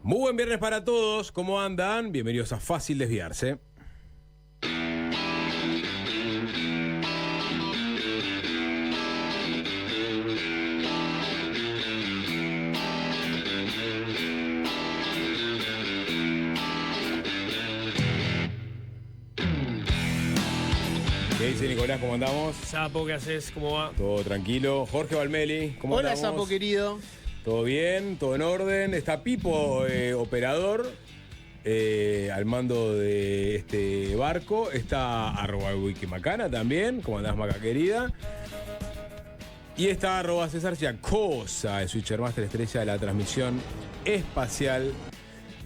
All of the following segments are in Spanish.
Muy buen viernes para todos, ¿cómo andan? Bienvenidos a Fácil Desviarse. ¿Qué dice Nicolás? ¿Cómo andamos? Sapo, ¿qué haces? ¿Cómo va? Todo tranquilo. Jorge Valmeli, ¿cómo Hola, andamos? Sapo querido. ¿Todo bien? ¿Todo en orden? Está Pipo, operador, al mando de este barco. Está @wikimacana también, ¿cómo andás, Maca querida? Y está @César Giacosa, el Switcher Master estrella de la transmisión espacial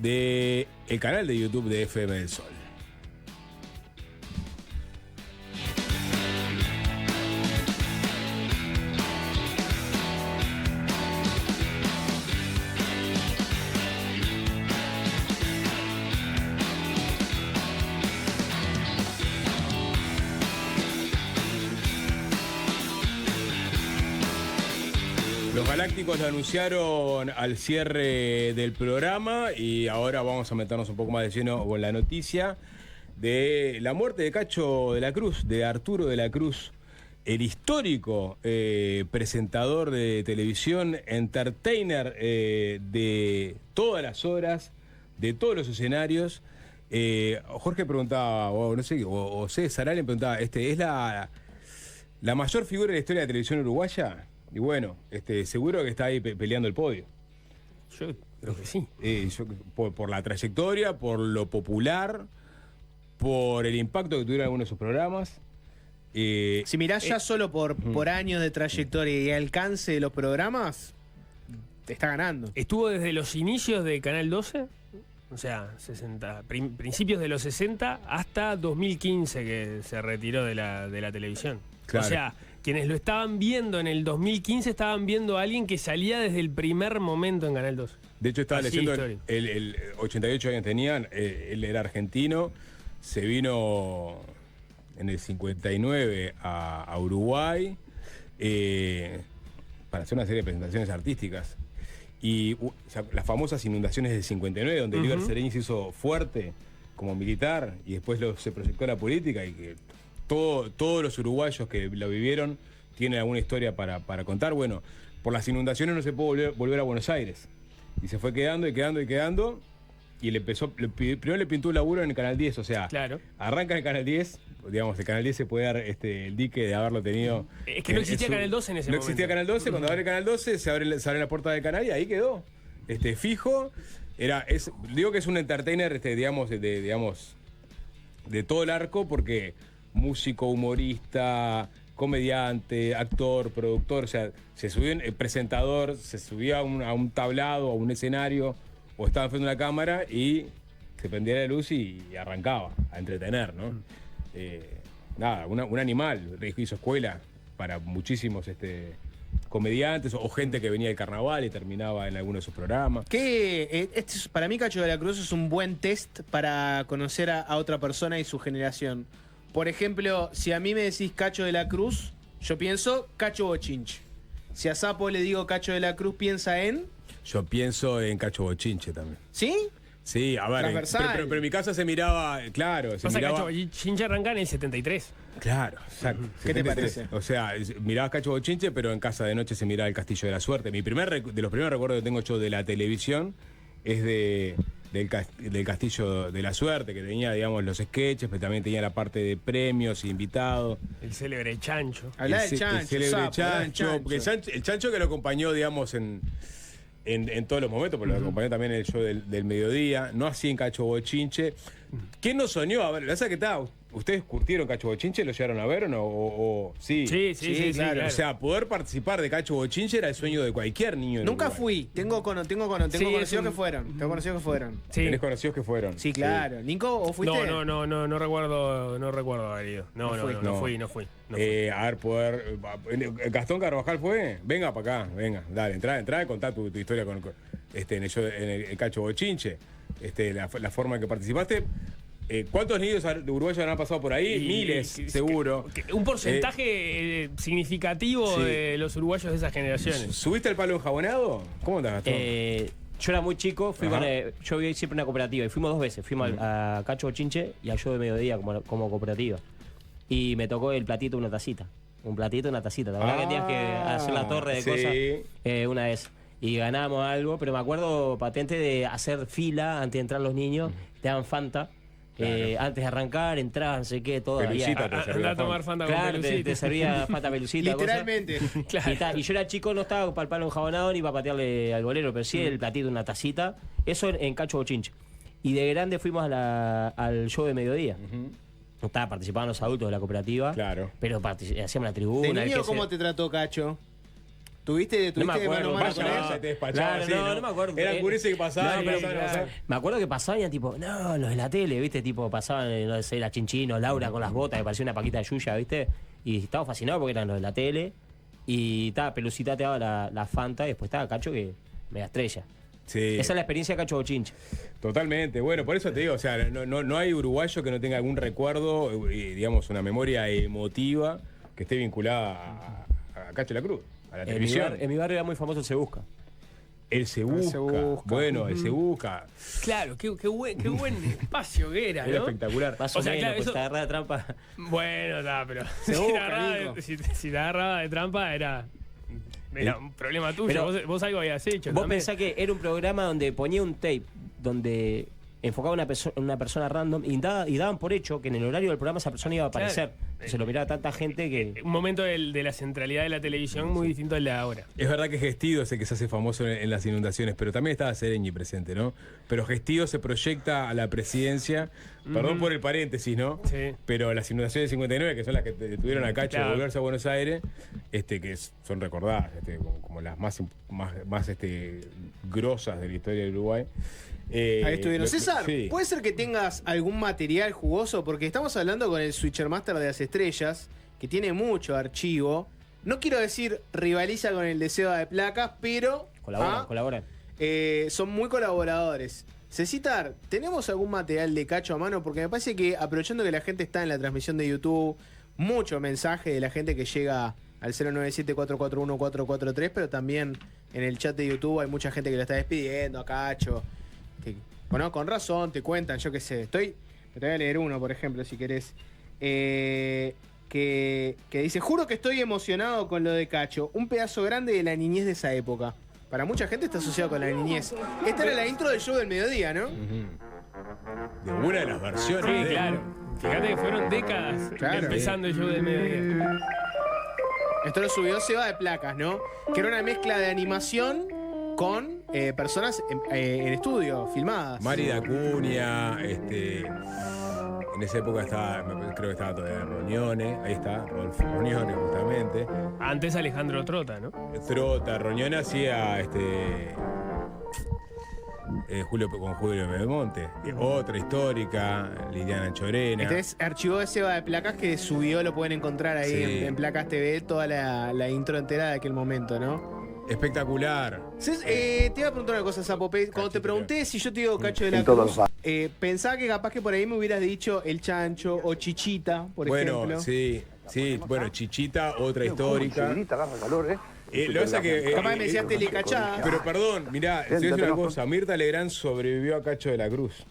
del canal de YouTube de FM del Sol. Los Galácticos lo anunciaron al cierre del programa y ahora vamos a meternos un poco más de lleno con la noticia de la muerte de Cacho de la Cruz, de Arturo de la Cruz, el histórico presentador de televisión, entertainer de todas las horas, de todos los escenarios. Jorge preguntaba, o no sé, o César Allen preguntaba, ¿es la mayor figura de la historia de la televisión uruguaya? Y bueno, seguro que está ahí peleando el podio. Yo creo que sí. Por la trayectoria, por lo popular, por el impacto que tuvieron algunos de sus programas. Si mirás ya solo por años de trayectoria y alcance de los programas, te está ganando. Estuvo desde los inicios de Canal 12, o sea, principios de los 60, hasta 2015 que se retiró de la televisión. Claro. O sea, quienes lo estaban viendo en el 2015 estaban viendo a alguien que salía desde el primer momento en Canal 12. De hecho, estaba Así, leyendo, el 88 años tenían, él era argentino, se vino en el 59 a Uruguay para hacer una serie de presentaciones artísticas. Y o sea, las famosas inundaciones del 59, donde Líber Seregni se hizo fuerte como militar y después se proyectó a la política y que todos los uruguayos que lo vivieron tienen alguna historia para contar. Bueno, por las inundaciones no se pudo volver a Buenos Aires. Y se fue quedando y quedando y quedando. Y primero le pintó un laburo en el Canal 10. O sea, claro, arranca en el Canal 10. Digamos, el Canal 10 se puede dar el dique de haberlo tenido. Es que no existía Canal 12 en ese momento. No existía Canal 12. Cuando abre el Canal 12 se abre la puerta del canal y ahí quedó. Fijo. Digo que es un entertainer, digamos, de todo el arco, porque músico, humorista, comediante, actor, productor, o sea, se subió presentador, se subía a un tablado, a un escenario, o estaba frente a una cámara y se prendía la luz y arrancaba a entretener, ¿no? Nada, un animal. Hizo escuela para muchísimos comediantes o gente que venía del carnaval y terminaba en alguno de sus programas. Para mí, Cacho de la Cruz es un buen test para conocer a otra persona y su generación. Por ejemplo, si a mí me decís Cacho de la Cruz, yo pienso Cacho Bochinche. Si a Sapo le digo Cacho de la Cruz, piensa en... Yo pienso en Cacho Bochinche también. ¿Sí? Sí, a ver, pero en mi casa se miraba, claro. Cacho Bochinche arranca en el 73. Claro, exacto. ¿Qué 73. Te parece? O sea, mirabas Cacho Bochinche, pero en casa de noche se miraba el Castillo de la Suerte. De los primeros recuerdos que tengo yo de la televisión es del Castillo de la Suerte, que tenía, digamos, los sketches, pero también tenía la parte de premios e invitados. El célebre Chancho. Hablá del Chancho. El célebre Chancho. Porque el Chancho que lo acompañó, digamos, en todos los momentos, porque lo acompañó también en el show del mediodía, no así en Cacho Bochinche. ¿Quién no soñó? A ver, la verdad que está. ¿Ustedes curtieron Cacho Bochinche? ¿Lo llegaron a ver o no? Sí, claro. O sea, poder participar de Cacho Bochinche era el sueño de cualquier niño. Nunca fui. Tengo conocidos que fueron. Sí. ¿Tenés conocidos que fueron? Sí, claro. Sí. ¿Nico, o fuiste? No recuerdo haber ido. No fui. A ver, ¿Gastón Carvajal fue? Venga para acá, venga, dale, entrá y contá tu historia en el Cacho Bochinche. La forma en que participaste. ¿Cuántos niños uruguayos han pasado por ahí? Miles, seguro. Un porcentaje significativo de los uruguayos de esas generaciones. ¿Subiste el palo enjabonado? ¿Cómo andás, Gastón? yo era muy chico, fui Ajá. yo vi siempre una cooperativa y fuimos 2 veces. Fuimos a Cacho Bochinche y al show de mediodía como cooperativa. Y me tocó el platito, una tacita. Un platito, una tacita. La verdad que tenías que hacer la torre de sí. cosas una vez. Y ganamos algo, pero me acuerdo patente de hacer fila antes de entrar los niños. Te daban Fanta. Claro. Antes de arrancar, entraban, no sé qué, todo. Pelucita había- te servía Anda a tomar Fanta. Fanta con Claro, te pelucita. servía Fanta pelucita. cosas. Literalmente. Y yo era chico, no estaba para el palo enjabonado ni para patearle al bolero, pero sí el platito, una tacita. Eso en Cacho Bochinche. Y de grande fuimos al show de mediodía. Estaba participando los adultos de la cooperativa. Claro. Pero hacíamos la tribuna. ¿De el niño que cómo se- te trató Cacho? ¿Tuviste No me de mano acuerdo, a mano vaya, con él? Vaya, te despachaba Claro, así, no me acuerdo. Eran gurises que pasaban No, y pero pasaban, claro. pasaban. Me acuerdo que pasaban y eran tipo, no, los de la tele, ¿viste? Tipo, pasaban, no sé, la Chinchino, Laura con las botas, que parecía una paquita de Yuya, ¿viste? Y estaba fascinado porque eran los de la tele. Y estaba, Pelucita te daba la Fanta y después estaba Cacho que mega estrella. Sí. Esa es la experiencia de Cacho Bochinche. Totalmente, bueno, por eso te digo, o sea, no hay uruguayo que no tenga algún recuerdo, digamos, una memoria emotiva que esté vinculada a Cacho de la Cruz, a la En mi, televisión. en mi barrio era muy famoso el Se Busca. El Se Busca. Se Busca. Bueno, el Se Busca. Claro, qué buen espacio que era, Era ¿no? espectacular. Más o, O sea, menos, claro, pues eso- te agarra de trampa. Bueno, pero si te, busca, agarraba Nico. si te agarraba de trampa era un problema tuyo. Pero Vos algo habías hecho. Vos también. pensás que era un programa donde ponía un tape, donde enfocaba una persona random y daban por hecho que en el horario del programa esa persona iba a aparecer. Claro. Se lo miraba tanta gente que... Un momento de la centralidad de la televisión muy distinto al de ahora. Es verdad que Gestido es el que se hace famoso en las inundaciones, pero también estaba Sereñi presente, ¿no? Pero Gestido se proyecta a la presidencia, perdón por el paréntesis, ¿no? Sí. Pero las inundaciones del 59, que son las que tuvieron a Cacho de Claro. volverse a Buenos Aires, son recordadas como las más grosas de la historia de Uruguay. Ahí estuvieron. César, sí. ¿puede ser que tengas algún material jugoso? Porque estamos hablando con el Switcher Master de las Estrellas, que tiene mucho archivo. No quiero decir rivaliza con el de Seba de Placas, pero Colaboran. son muy colaboradores. Cecitar, ¿tenemos algún material de Cacho a mano? Porque me parece que, aprovechando que la gente está en la transmisión de YouTube, mucho mensaje de la gente que llega al 097-441-443, pero también en el chat de YouTube hay mucha gente que lo está despidiendo a Cacho. Bueno, con razón, te cuentan, yo qué sé. Te voy a leer uno, por ejemplo, si querés. Que dice, juro que estoy emocionado con lo de Cacho. Un pedazo grande de la niñez de esa época. Para mucha gente está asociado con la niñez. Esta era la intro del show del mediodía, ¿no? De una de las versiones. Sí, de- claro. Fíjate que fueron décadas Claro. empezando el show del mediodía. Esto lo subió Seba de Placas, ¿no? Que era una mezcla de animación con personas en estudio, filmadas. Mari Dacuña, en esa época creo que estaba todavía Roñone, ahí está, Rodolfo Roñone justamente. Antes Alejandro Trota, ¿no? Trota, Roñone hacía con Julio Belmonte, otra histórica, Liliana Chorena. Este es archivo de Seba de Placas que subió, lo pueden encontrar ahí Sí. en Placas TV, toda la intro entera de aquel momento, ¿no? Espectacular. Te iba a preguntar una cosa, Sapo. Cuando te Cachito, pregunté si yo te digo Cacho de la Cruz, pensaba que capaz que por ahí me hubieras dicho El Chancho o Chichita, por Bueno, ejemplo. sí, bueno, Chichita, otra histórica. Agarra calor, ¿eh? Lo que pasa que, Capaz que me decías Telecachada. pero perdón, mirá, te voy a decir una cosa. Mirta Legrand sobrevivió a Cacho de la Cruz.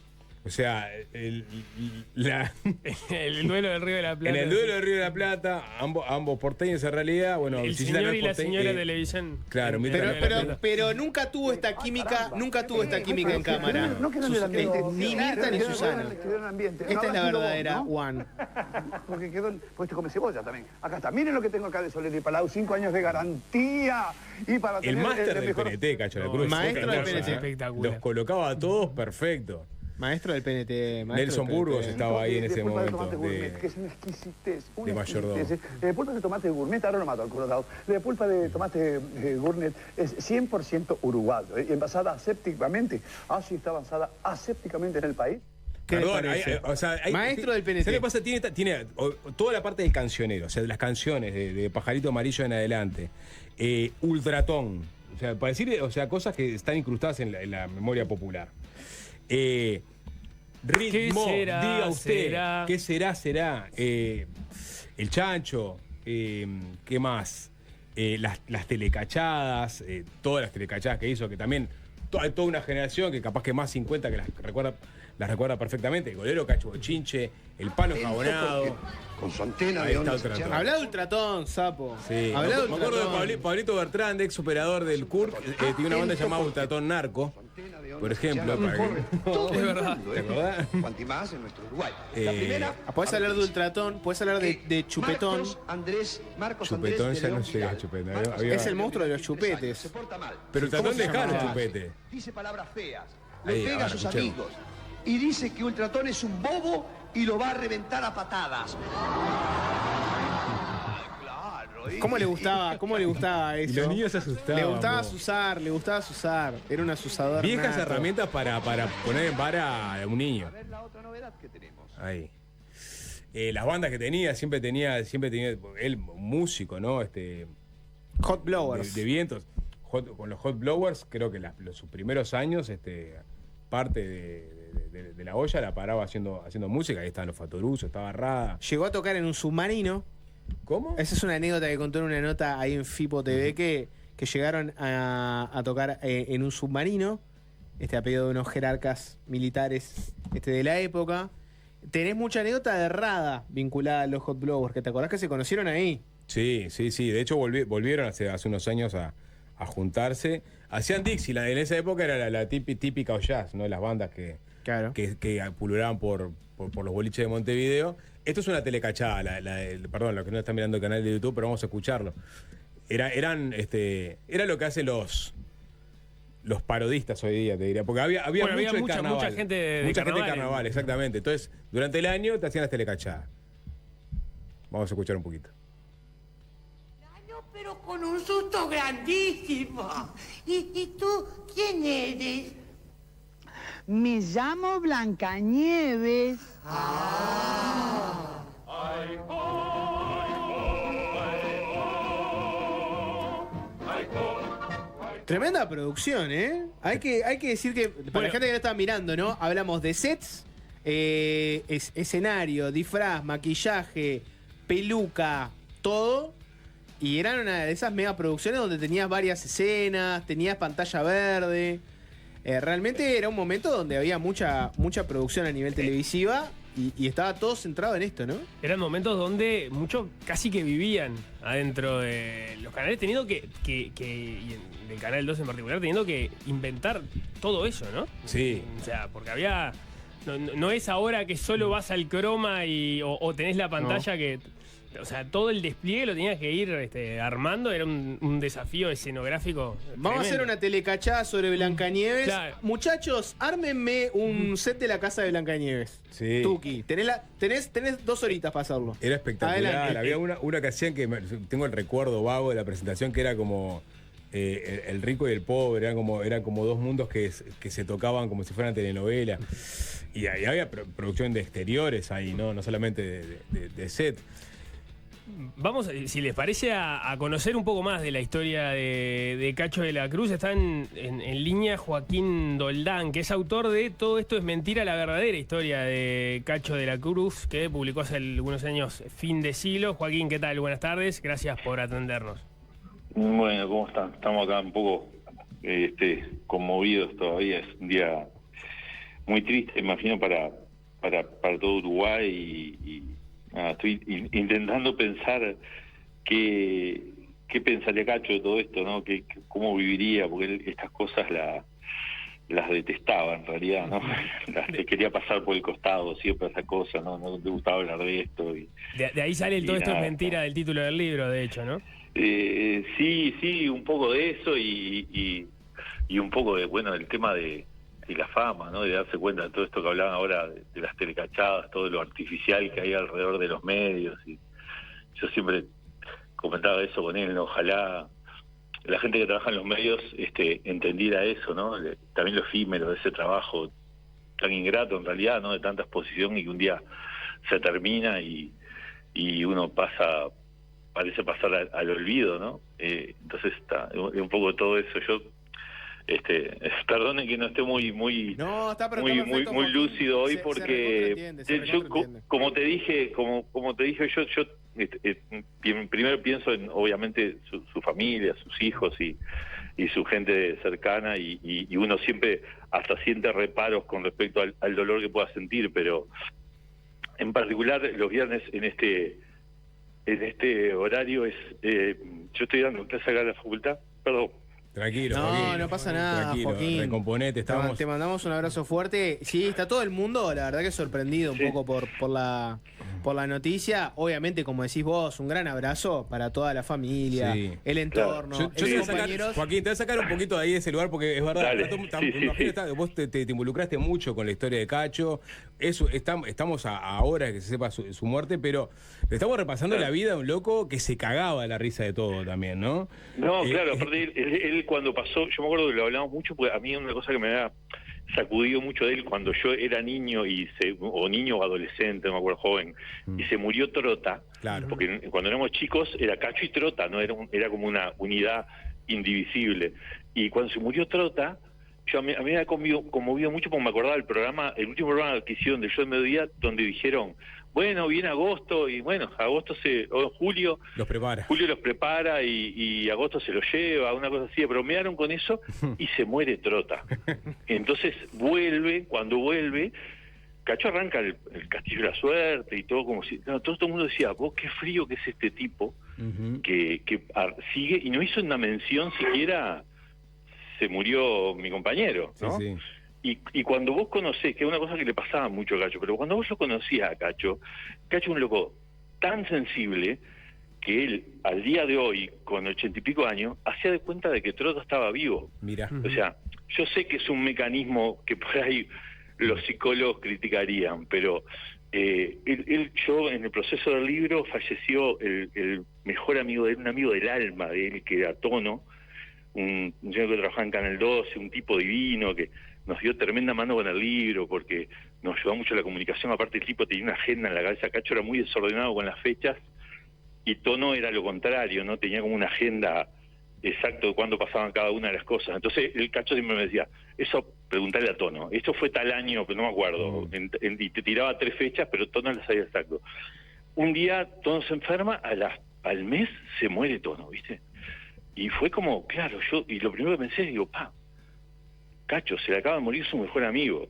O sea, El duelo del Río de la Plata. en el duelo de Río de la Plata, ambos porteños en realidad, bueno, El Chichita no señor es y la porteño, señora de televisión. claro, En mira, el Pero, Río de la pero, Plata. pero nunca tuvo esta química, en cámara. No quedan el ambiente. Ni Mirta ni Susana. Quedó en el ambiente. Esta No, es la habrás sido verdadera vos, ¿no? Juan. Porque pues te come cebolla también. Acá está. Miren lo que tengo acá de Soler y Palau. 5 años de garantía. Y para el tener máster del mejor- PNT, Cacho de la No, Cruz. maestro otra del cosa, PNT. Espectacular. Los colocaba a todos perfecto. Maestro del PNT. maestro Nelson del PNT. Burgos estaba ahí en De ese pulpa de momento. tomate gourmet, que es una exquisitez. de Una mayordomo. exquisitez. Pulpa de tomate gourmet, ahora lo mato al colorado. La pulpa de tomate gourmet es 100% uruguayo, y envasada asépticamente. Sí, está avanzada asépticamente en el país. ¿Qué le Perdón, parece? ¿sabes Maestro del PNT. qué pasa? Tiene toda la parte del cancionero, o sea, de las canciones, de Pajarito Amarillo en adelante. Ultratón, o sea, para decir, cosas que están incrustadas en la memoria popular. Ritmo, ¿Qué será, diga usted, será? ¿qué será? El Chancho, ¿qué más? Las telecachadas, todas las telecachadas que hizo, que también hay toda una generación que capaz que más 50 que las recuerda perfectamente. El golero Cacho Bochinche, el palo jabonado. Con su antena Ahí de está ondas Ultratón. hercianas. Habla de Ultratón, sapo. Sí, Habla de me acuerdo Ultratón. de Pablito Bertrand, ex operador del CURC, tiene una banda llamada Ultratón Narco, por ejemplo. Para que- Todo Es el verdad. mundo, ¿Te acordás? Cuanti más en nuestro Uruguay. La primera. Podés hablar de Ultratón, podés hablar de Chupetón. Marcos Chupetón Andrés ya de no León llega a Vidal. Chupetón. Marcos Había- Es el monstruo de los 23 años, chupetes. se porta mal. Pero Ultratón ¿Cómo se dejaba el llamaba? chupete. Dice palabras feas. Ahí, Le pega ahora, a sus escuchemos. amigos. Y dice que Ultratón es un bobo y lo va a reventar a patadas. Claro. ¿Cómo le gustaba Y eso? los niños se asustaban. Le gustaba vos. asusar. Era un asusador. Viejas nato. herramientas para poner en vara a un niño. A ver la otra novedad que tenemos. Ahí. Las bandas que tenía, siempre tenía él músico, ¿no? Hot Blowers. De vientos. Con los Hot Blowers, creo que sus primeros años, parte de la olla la paraba haciendo música. Ahí estaban los Fatorusos, estaba Rada. Llegó a tocar en un submarino. ¿Cómo? Esa es una anécdota que contó en una nota ahí en Fipo TV que llegaron a tocar en un submarino, a pedido de unos jerarcas militares de la época. Tenés mucha anécdota de Rada vinculada a los Hot Blowers, que te acordás que se conocieron ahí. Sí. De hecho, volvieron hace unos años a juntarse. Hacían Dixieland. En esa época era la típica o jazz, ¿no? Las bandas que Claro. pululaban por los boliches de Montevideo. Esto es una telecachada, perdón, los que no están mirando el canal de YouTube, pero vamos a escucharlo. Era lo que hacen los parodistas hoy día, te diría. Porque había Bueno, mucho de mucha carnaval. gente de Mucha gente de carnaval. carnaval, exactamente. Entonces, durante el año te hacían las telecachadas. Vamos a escuchar un poquito. Pero con un susto grandísimo. ¿Y tú quién eres? Me llamo Blancanieves. Tremenda producción, ¿eh? Hay que decir que, para la gente que no está mirando, ¿no? Hablamos de sets, escenario, disfraz, maquillaje, peluca, todo. Y eran una de esas mega producciones donde tenías varias escenas, tenías pantalla verde. Realmente era un momento donde había mucha producción a nivel televisiva y estaba todo centrado en esto, ¿no? Eran momentos donde muchos casi que vivían adentro de los canales, teniendo y del Canal 2 en particular, teniendo que inventar todo eso, ¿no? Sí. O sea, porque había... No es ahora que solo vas al croma o tenés la pantalla que... O sea, todo el despliegue lo tenías que ir armando, era un desafío escenográfico. Vamos a hacer una telecachada sobre Blancanieves. Claro. Muchachos, ármenme un set de la casa de Blancanieves. Sí. Tuki, tenés 2 horitas para hacerlo. Era espectacular. Adelante. Había una que hacían que tengo el recuerdo vago de la presentación que era como el rico y el pobre, eran como dos mundos que se tocaban como si fueran telenovela. Y ahí había producción de exteriores ahí, no solamente de set. Vamos, si les parece, a conocer un poco más de la historia de Cacho de la Cruz. Está en línea Joaquín Doldán, que es autor de Todo esto es mentira, la verdadera historia de Cacho de la Cruz, que publicó hace algunos años, Fin de siglo. Joaquín, ¿qué tal? Buenas tardes, gracias por atendernos. Bueno, ¿cómo están? Estamos acá un poco conmovidos todavía. Es un día muy triste, imagino, para todo Uruguay y estoy intentando pensar qué pensaría Cacho de todo esto, ¿no? Cómo viviría, porque él estas cosas las detestaba en realidad, ¿no? Le quería pasar por el costado siempre esa cosa, ¿no? Le gustaba hablar de esto. De ahí sale el Todo esto es mentira del título del libro, de hecho, ¿no? Sí, un poco de eso y un poco del tema de la fama, ¿no? De darse cuenta de todo esto que hablaban ahora de las telecachadas, todo lo artificial que hay alrededor de los medios. Y yo siempre comentaba eso con él, ¿no? Ojalá la gente que trabaja en los medios entendiera eso, ¿no? También lo efímero de ese trabajo tan ingrato en realidad, ¿no? De tanta exposición y que un día se termina y uno parece pasar al olvido, ¿no? Entonces está un poco de todo eso. Yo perdonen que no esté muy No, está perfecto, muy lúcido hoy se porque yo como te dije yo primero pienso en obviamente su familia, sus hijos y y su gente cercana, y uno siempre hasta siente reparos con respecto al dolor que pueda sentir, pero en particular los viernes en este horario yo estoy dando clase acá en la facultad, perdón. Tranquilo, No, Joaquín. no pasa nada, Tranquilo, Joaquín. Recomponete, estamos. Te mandamos un abrazo fuerte. Sí, está todo el mundo, la verdad que sorprendido un poco por la noticia. Obviamente, como decís vos, un gran abrazo para toda la familia, Sí. el entorno, Yo te voy a esos sacar, compañeros. Joaquín, te voy a sacar un poquito de ahí de ese lugar porque es verdad. Dale. Sí, sí, Imagino, sí. vos te involucraste mucho con la historia de Cacho. Eso, estamos ahora que se sepa su muerte, pero le estamos repasando la vida de un loco que se cagaba de la risa de todo también, ¿no? No, claro, aparte él cuando pasó, yo me acuerdo que lo hablamos mucho, porque a mí una cosa que me había sacudido mucho de él cuando yo era niño o niño o adolescente, no me acuerdo, joven, y se murió Trota, Claro. porque cuando éramos chicos era Cacho y Trota, no era como una unidad indivisible. Y cuando se murió Trota, a mí me había conmovido mucho porque me acordaba del programa, el último programa que hicieron del show de mediodía, donde dijeron, bueno, viene agosto, y bueno, Julio Los prepara. Julio los prepara y agosto se los lleva, una cosa así, bromearon con eso y se muere Trota. Entonces cuando vuelve, Cacho arranca el Castillo de la Suerte y todo como si... No, todo el mundo decía, vos qué frío que es este tipo que sigue, y no hizo una mención siquiera, se murió mi compañero, ¿no? Sí, sí. Y cuando vos conocés, que es una cosa que le pasaba mucho a Cacho, pero cuando vos lo conocías a Cacho es un loco tan sensible que él, al día de hoy, con 80 y pico años, hacía de cuenta de que Trota estaba vivo. Mira. O sea, yo sé que es un mecanismo que por ahí los psicólogos criticarían, pero yo en el proceso del libro falleció el mejor amigo de él, un amigo del alma de él, que era Tono, un señor que trabajaba en Canal 12, un tipo divino que nos dio tremenda mano con el libro porque nos ayudó mucho la comunicación. Aparte, el tipo tenía una agenda en la cabeza. Cacho era muy desordenado con las fechas y Tono era lo contrario, ¿no? Tenía como una agenda exacta de cuándo pasaban cada una de las cosas. Entonces el Cacho siempre me decía, eso preguntarle a Tono, esto fue tal año, pero no me acuerdo, y te tiraba 3 fechas, pero Tono las sabía exacto. Un día Tono se enferma, al mes se muere Tono, ¿viste? Y fue como, claro, y lo primero que pensé, digo, Cacho, se le acaba de morir su mejor amigo,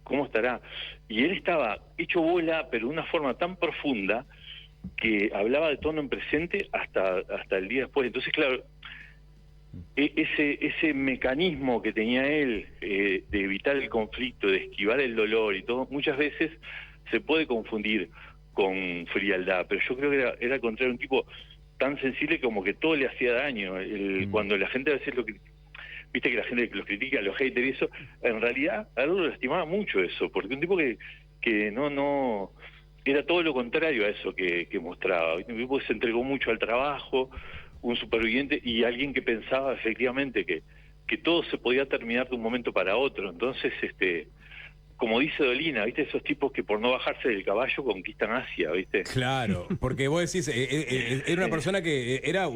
¿cómo estará? Y él estaba hecho bola, pero de una forma tan profunda que hablaba de Tono en presente hasta el día después. Entonces, claro, ese mecanismo que tenía él de evitar el conflicto, de esquivar el dolor y todo, muchas veces se puede confundir con frialdad, pero yo creo que era al contrario, un tipo tan sensible como que todo le hacía daño. Cuando la gente a veces viste que la gente que los critica, los haters y eso, en realidad a él lo lastimaba mucho eso, porque un tipo que no era todo lo contrario a eso que mostraba. Un tipo que se entregó mucho al trabajo, un superviviente y alguien que pensaba efectivamente que todo se podía terminar de un momento para otro. Entonces, como dice Dolina, ¿viste? Esos tipos que por no bajarse del caballo conquistan Asia, ¿viste? Claro, porque vos decís, era una persona que era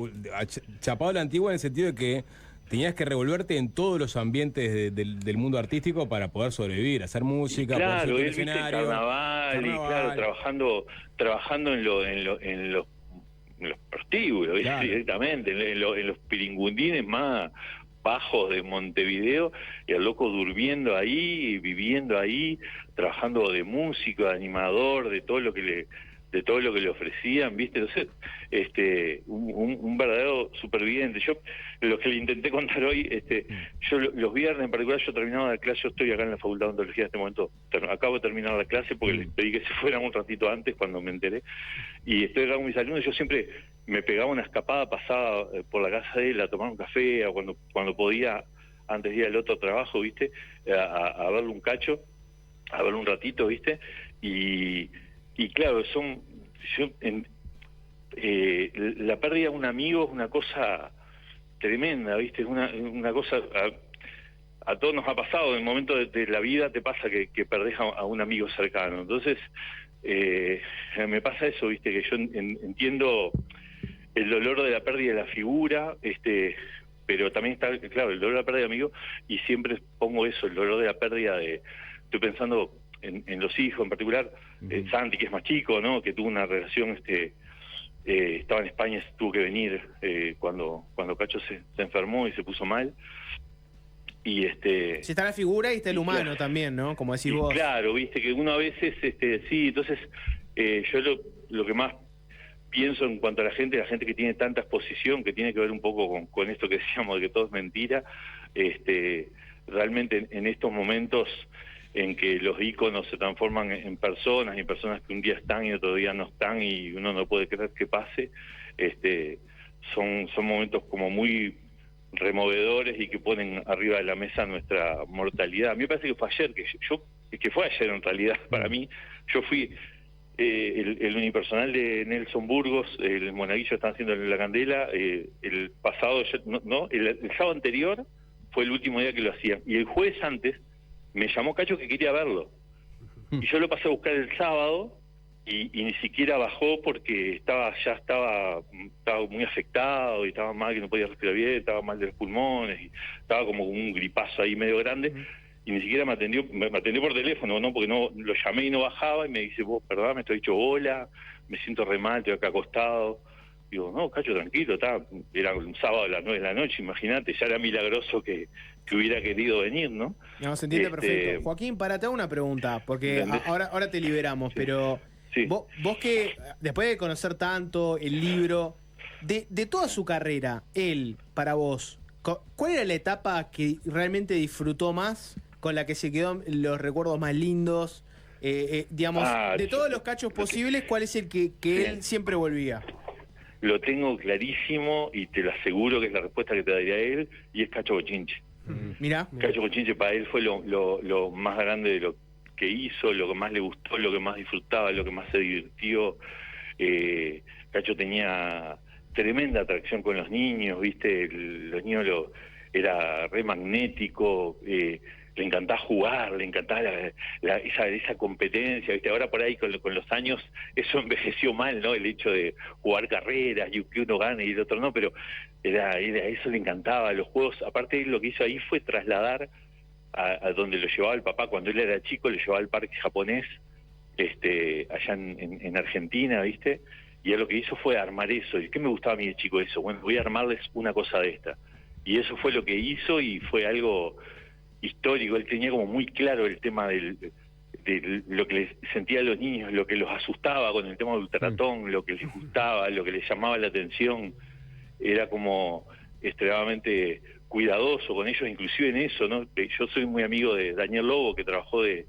chapado a la antigua en el sentido de que tenías que revolverte en todos los ambientes del mundo artístico para poder sobrevivir, hacer música, Claro, poder él subir al viste escenario. carnaval, y claro, trabajando en los prostíbulos, Claro. directamente, en los piringundines más bajos de Montevideo, y el loco durmiendo ahí, viviendo ahí, trabajando de músico, de animador, de todo lo que le ofrecían, ¿viste? Entonces, un verdadero superviviente. Yo, lo que le intenté contar hoy, yo los viernes en particular, yo terminaba la clase, yo estoy acá en la Facultad de Odontología en este momento, acabo de terminar la clase porque les pedí que se fueran un ratito antes cuando me enteré, y estoy acá con mis alumnos. Yo siempre me pegaba una escapada, pasaba por la casa de él a tomar un café, cuando podía, antes de ir al otro trabajo, ¿viste? A verle un cacho, a verle un ratito, ¿viste? Y claro, la pérdida de un amigo es una cosa tremenda, ¿viste? Es una cosa, a todos nos ha pasado, en el momento de la vida te pasa que perdés a un amigo cercano. Entonces, me pasa eso, ¿viste? Que yo entiendo el dolor de la pérdida de la figura, pero también está, claro, el dolor de la pérdida de amigo, y siempre pongo eso, el dolor de la pérdida estoy pensando en los hijos en particular, Santi, que es más chico, ¿no? Que tuvo una relación estaba en España, tuvo que venir cuando Cacho se enfermó y se puso mal. Y Si está la figura y está el humano también, ¿no? Como decís vos. Claro, viste que uno a veces, sí, entonces yo lo que más pienso en cuanto a la gente que tiene tanta exposición, que tiene que ver un poco con esto que decíamos de que todo es mentira, realmente en estos momentos en que los íconos se transforman en personas, y personas que un día están y otro día no están, y uno no puede creer que pase, son momentos como muy removedores y que ponen arriba de la mesa nuestra mortalidad. A mí me parece que fue ayer, que fue ayer en realidad para mí. Yo fui el unipersonal de Nelson Burgos, el Monaguillo están haciendo La Candela, el pasado, el sábado anterior fue el último día que lo hacía, y el jueves antes me llamó Cacho que quería verlo, y yo lo pasé a buscar el sábado, y ni siquiera bajó porque estaba muy afectado y estaba mal, que no podía respirar bien, estaba mal de los pulmones y estaba como un gripazo ahí medio grande, y ni siquiera me atendió por teléfono, ¿no? Porque no lo llamé y no bajaba, y me dice, vos, perdón, me estoy dicho hola, me siento re mal, estoy acá acostado. Digo, no, Cacho, tranquilo, era un sábado a las 9 de la noche, imagínate, ya era milagroso que hubiera querido venir, ¿no? No, se entiende perfecto. Joaquín, te hago una pregunta, porque ahora te liberamos, sí. Pero sí. Vos que, después de conocer tanto el libro, de toda su carrera, él, para vos, ¿cuál era la etapa que realmente disfrutó más, con la que se quedó los recuerdos más lindos? Digamos, de todos los Cachos posibles, ¿cuál es el que él siempre volvía? Lo tengo clarísimo y te lo aseguro que es la respuesta que te daría él, y es Cacho Bochinche. Mira, Cacho Bochinche para él fue lo más grande de lo que hizo, lo que más le gustó, lo que más disfrutaba, lo que más se divirtió. Cacho tenía tremenda atracción con los niños, ¿viste? Los niños era re magnético, le encantaba jugar, le encantaba esa competencia, ¿viste? Ahora por ahí con los años eso envejeció mal, ¿no? El hecho de jugar carreras y que uno gane y el otro no, pero era eso le encantaba, los juegos. Aparte lo que hizo ahí fue trasladar a donde lo llevaba el papá cuando él era chico, lo llevaba al parque japonés, allá en Argentina, ¿viste? Y él lo que hizo fue armar eso. ¿Y qué me gustaba a mí de chico eso? Bueno, voy a armarles una cosa de esta. Y eso fue lo que hizo, y fue algo histórico. Él tenía como muy claro el tema de lo que les sentía a los niños, lo que los asustaba con el tema del ultratón, lo que les gustaba, lo que les llamaba la atención. Era como extremadamente cuidadoso con ellos, inclusive en eso, ¿no? Yo soy muy amigo de Daniel Lobo, que trabajó que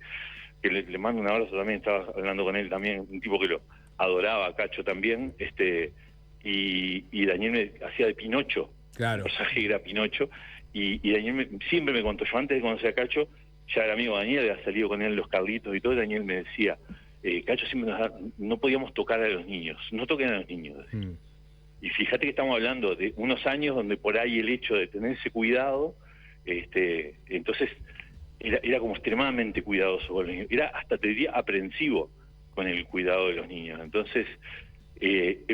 le mando un abrazo también, estaba hablando con él también, un tipo que lo adoraba a Cacho también, y Daniel me hacía de Pinocho, claro. El personaje era Pinocho, y Daniel siempre me contó, yo antes de conocer a Cacho, ya era amigo de Daniel, había salido con él en Los Carlitos y todo, y Daniel me decía, Cacho siempre no podíamos tocar a los niños, no toquen a los niños. Y fíjate que estamos hablando de unos años donde por ahí el hecho de tener ese cuidado, entonces era como extremadamente cuidadoso con los niños, era hasta te diría aprensivo con el cuidado de los niños. Entonces,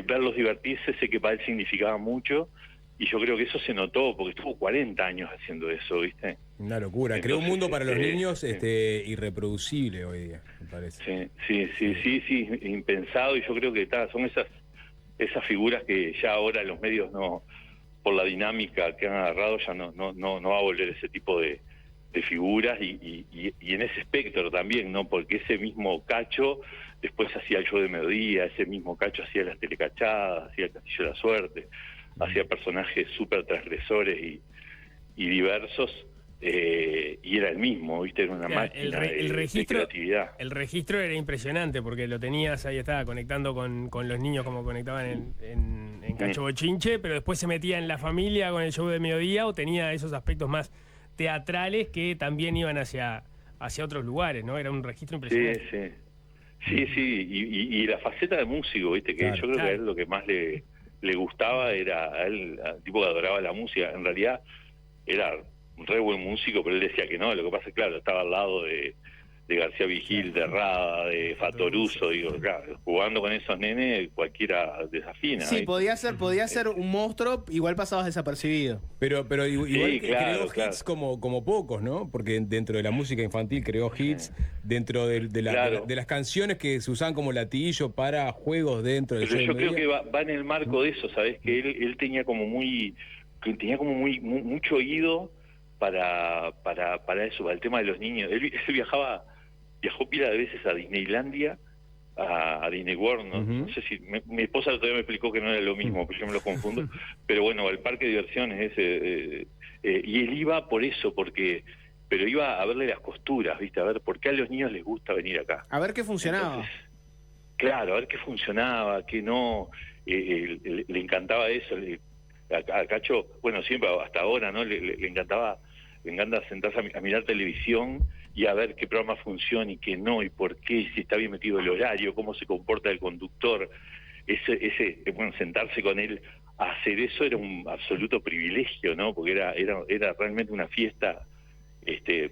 verlos divertirse, sé que para él significaba mucho, y yo creo que eso se notó, porque estuvo 40 años haciendo eso, ¿viste? Una locura. Creó un mundo para los niños irreproducible hoy día, me parece. Sí, impensado, y yo creo que son esas figuras que ya ahora los medios no, por la dinámica que han agarrado, ya no va a volver ese tipo de figuras, y en ese espectro también, ¿no? Porque ese mismo Cacho después hacía el show de mediodía, ese mismo Cacho hacía las telecachadas, hacía el Castillo de la Suerte, hacía personajes súper transgresores y diversos, y era el mismo, ¿viste? Era una máquina de creatividad. El registro era impresionante, porque lo tenías, ahí estaba conectando con los niños como conectaban en Cacho Bochinche, pero después se metía en la familia con el show de mediodía, o tenía esos aspectos más teatrales que también iban hacia otros lugares, ¿no? Era un registro impresionante. Sí, y la faceta de músico, ¿viste? Que yo creo que a él lo que más le gustaba era, a él, al tipo que adoraba la música, en realidad era un re buen músico, pero él decía que no. Lo que pasa es, claro, estaba al lado de García Vigil, de Rada, de Fatoruso, digo, claro, jugando con esos nenes cualquiera desafina. Sí, ¿viste? podía ser un monstruo, igual pasabas desapercibido. Pero igual Sí, que claro, creó hits como pocos, ¿no? Porque dentro de la música infantil creó hits, dentro Claro. de las canciones que se usaban como latillo para juegos dentro del Pero show yo de creo media. que va en el marco de eso, ¿sabes? Que él tenía como mucho oído para eso, para el tema de los niños. Él viajó pila de veces a Disneylandia, a Disney World, ¿no? No sé si mi esposa todavía me explicó que no era lo mismo, porque yo me lo confundo, pero bueno, al parque de diversiones ese, y él iba por eso, pero iba a verle las costuras, ¿viste? A ver por qué a los niños les gusta venir acá. A ver qué funcionaba. Entonces, claro, a ver qué funcionaba, qué no, le encantaba eso, a Cacho, bueno, siempre, hasta ahora, ¿no? Le encanta sentarse a mirar televisión y a ver qué programa funciona y qué no, y por qué, si está bien metido el horario, cómo se comporta el conductor. Bueno, sentarse con él a hacer eso era un absoluto privilegio, ¿no? Porque era realmente una fiesta,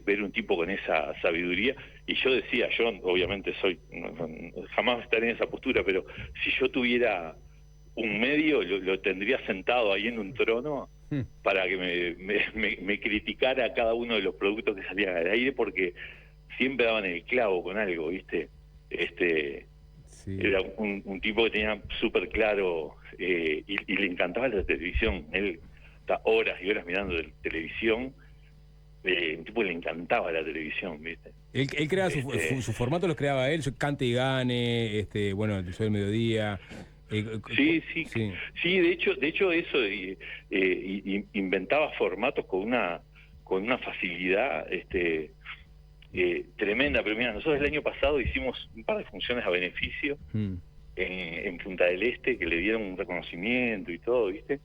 ver un tipo con esa sabiduría. Y yo decía, yo obviamente jamás estaré en esa postura, pero si yo tuviera un medio, lo tendría sentado ahí en un trono para que me criticara cada uno de los productos que salían al aire, porque siempre daban el clavo con algo, ¿viste? Sí. Era un tipo que tenía súper claro, y le encantaba la televisión. Él está horas y horas mirando televisión. Un tipo que le encantaba la televisión, ¿viste? Él creaba su formato, los creaba él, Cante y Gane, bueno, el show del mediodía. Sí, de hecho eso, inventaba formatos con una facilidad tremenda. Pero mira, nosotros el año pasado hicimos un par de funciones a beneficio en Punta del Este, que le dieron un reconocimiento y todo, ¿viste?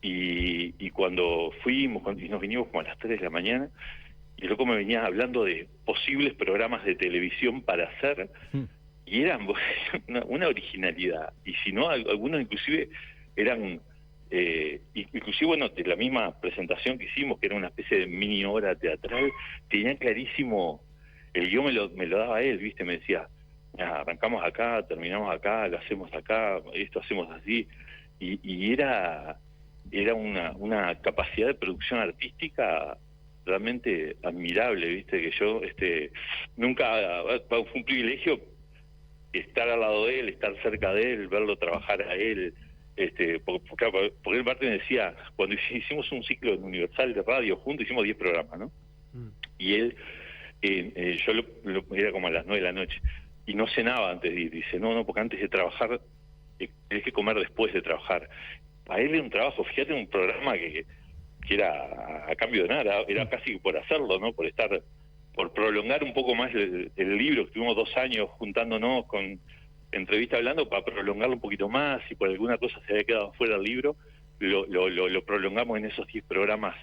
Y cuando fuimos, y nos vinimos como a las 3 de la mañana, y el loco me venía hablando de posibles programas de televisión para hacer, y eran una originalidad, y si no, algunos inclusive eran, inclusive, bueno, de la misma presentación que hicimos, que era una especie de mini obra teatral, tenían clarísimo, el guión me lo daba él, ¿viste? Me decía, arrancamos acá, terminamos acá, lo hacemos acá, esto hacemos así, y era una capacidad de producción artística realmente admirable, ¿viste? Que yo nunca fue un privilegio estar al lado de él, estar cerca de él, verlo trabajar a él, porque él parte me decía, cuando hicimos un ciclo en Universal de radio juntos, hicimos 10 programas, ¿no? Y él, era como a las 9 de la noche, y no cenaba antes de ir. Dice, no, porque antes de trabajar, tenés que comer después de trabajar. A él era un trabajo, fíjate, un programa que era a cambio de nada, era casi por hacerlo, ¿no? Por prolongar un poco más el libro, que estuvimos 2 años juntándonos con entrevista hablando, para prolongarlo un poquito más, y por alguna cosa se había quedado fuera del libro, lo prolongamos en esos 10 programas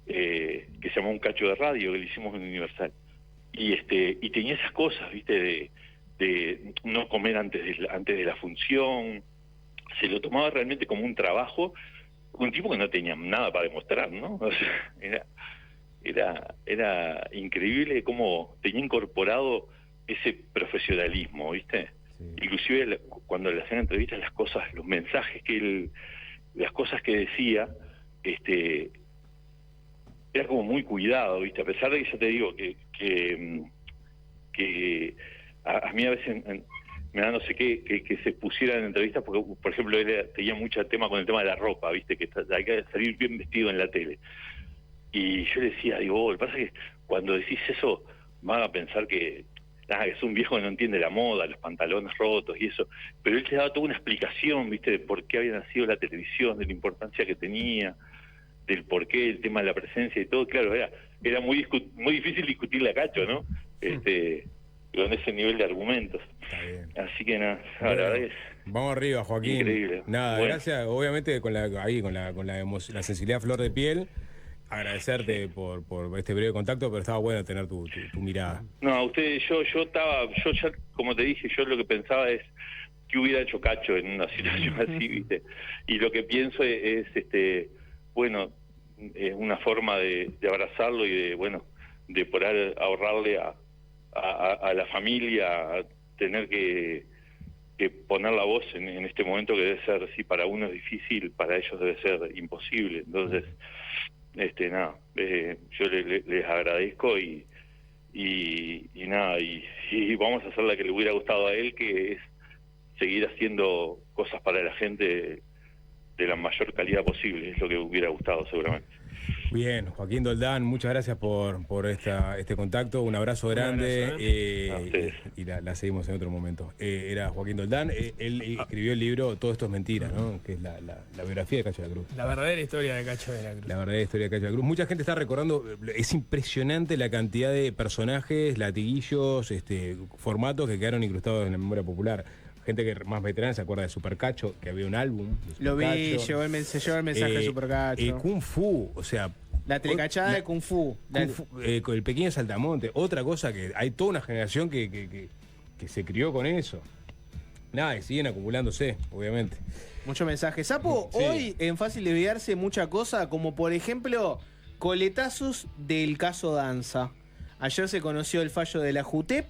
que se llamó Un Cacho de Radio, que le hicimos en Universal. Y tenía esas cosas, ¿viste? De no comer antes de la función. Se lo tomaba realmente como un trabajo, un tipo que no tenía nada para demostrar, ¿no? O sea, era increíble cómo tenía incorporado ese profesionalismo, ¿viste? Sí. Inclusive cuando le hacían entrevistas, los mensajes las cosas que decía, era como muy cuidado, ¿viste? A pesar de que yo te digo que a mí a veces me da no sé qué que se pusiera en entrevistas, porque por ejemplo él tenía mucho tema con el tema de la ropa, ¿viste? Que hay que salir bien vestido en la tele. Y yo le decía, lo que pasa es que cuando decís eso van a pensar que es un viejo que no entiende la moda, los pantalones rotos y eso, pero él te daba toda una explicación, ¿viste? De por qué había nacido la televisión, de la importancia que tenía, del por qué, el tema de la presencia y todo. Claro, era muy difícil discutirle a Cacho, ¿no? Con ese nivel de argumentos. Así que nada, la verdad es... Vamos arriba, Joaquín. Increíble. Nada, bueno. Gracias, obviamente con la sensibilidad flor de piel, agradecerte por este breve contacto, pero estaba bueno tener tu mirada. No, yo ya, como te dije, yo lo que pensaba es qué hubiera hecho Cacho en una situación así, ¿viste? Y lo que pienso es una forma de abrazarlo y de poder ahorrarle a la familia, a tener que poner la voz en este momento que debe ser, si para uno es difícil, para ellos debe ser imposible. Entonces, nada, yo les agradezco y nada, y vamos a hacer la que le hubiera gustado a él, que es seguir haciendo cosas para la gente de la mayor calidad posible, es lo que hubiera gustado seguramente. Bien, Joaquín Doldán, muchas gracias por este contacto, un abrazo grande. A ustedes. Y la seguimos en otro momento. Era Joaquín Doldán, él escribió el libro Todo esto es mentira, ¿no? Que es la biografía de Cacho de la Cruz. La verdadera historia de Cacho de la Cruz. La verdadera historia de Cacho de la Cruz. Mucha gente está recordando, es impresionante la cantidad de personajes, latiguillos, formatos que quedaron incrustados en la memoria popular. Gente que más veterana se acuerda de Super Cacho, que había un álbum. Lo vi, Supercacho. se llevó el mensaje de Super Cacho. Kung Fu, o sea. La telecachada de Kung Fu. Con el pequeño Saltamonte. Otra cosa que hay toda una generación que se crió con eso. Nada, y siguen acumulándose, obviamente. Mucho mensaje. Sapo, Sí. hoy en Fácil Desviarse mucha cosa, como por ejemplo, coletazos del caso Danza. Ayer se conoció el fallo de la JUTEP,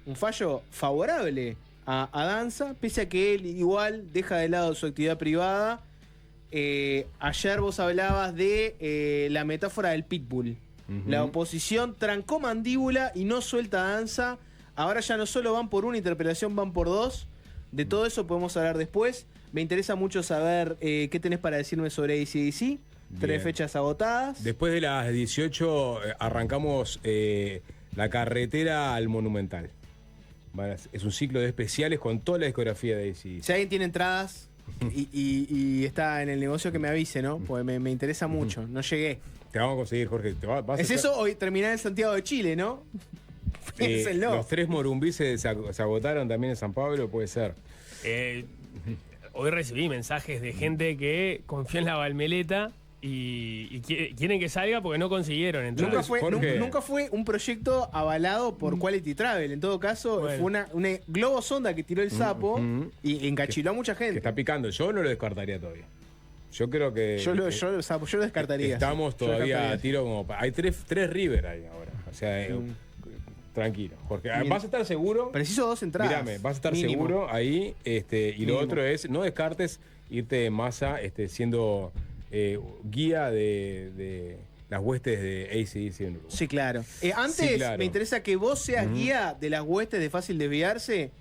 un fallo favorable a Danza, pese a que él igual deja de lado su actividad privada. Ayer vos hablabas de la metáfora del pitbull. La oposición trancó mandíbula y no suelta a Danza. Ahora ya no solo van por una interpelación, van por dos. De todo eso podemos hablar después. Me interesa mucho saber qué tenés para decirme sobre AC/DC. 3 fechas agotadas. Después de las 18 arrancamos la carretera al Monumental. Es un ciclo de especiales con toda la discografía de AC/DC. Si alguien tiene entradas y está en el negocio, que me avise, ¿no? Porque me interesa mucho. No llegué. Te vamos a conseguir, Jorge. ¿Es eso? Hoy terminar en Santiago de Chile, ¿no? Piénsenlo. Los 3 morumbí se agotaron también en San Pablo, puede ser. Hoy recibí mensajes de gente que confió en la Valmeleta y quieren que salga porque no consiguieron entradas. Nunca fue un proyecto avalado por Quality Travel. En todo caso, Bueno. fue una globo sonda que tiró el sapo y encachiló a mucha Que gente. está picando. Yo no lo descartaría todavía. Yo creo que. Yo lo descartaría. Estamos sí. Yo todavía descartaría. a tiro como. Hay tres River ahí ahora. O sea, tranquilo. Jorge, vas a estar seguro. Preciso 2 entradas. Mírame, vas a estar mínimo. seguro ahí. Y Mínimo. lo otro es, no descartes irte en masa siendo guía de las huestes de AC/DC en Uruguay. Sí, claro. Antes, Sí, claro. me interesa que vos seas guía de las huestes de Fácil Desviarse.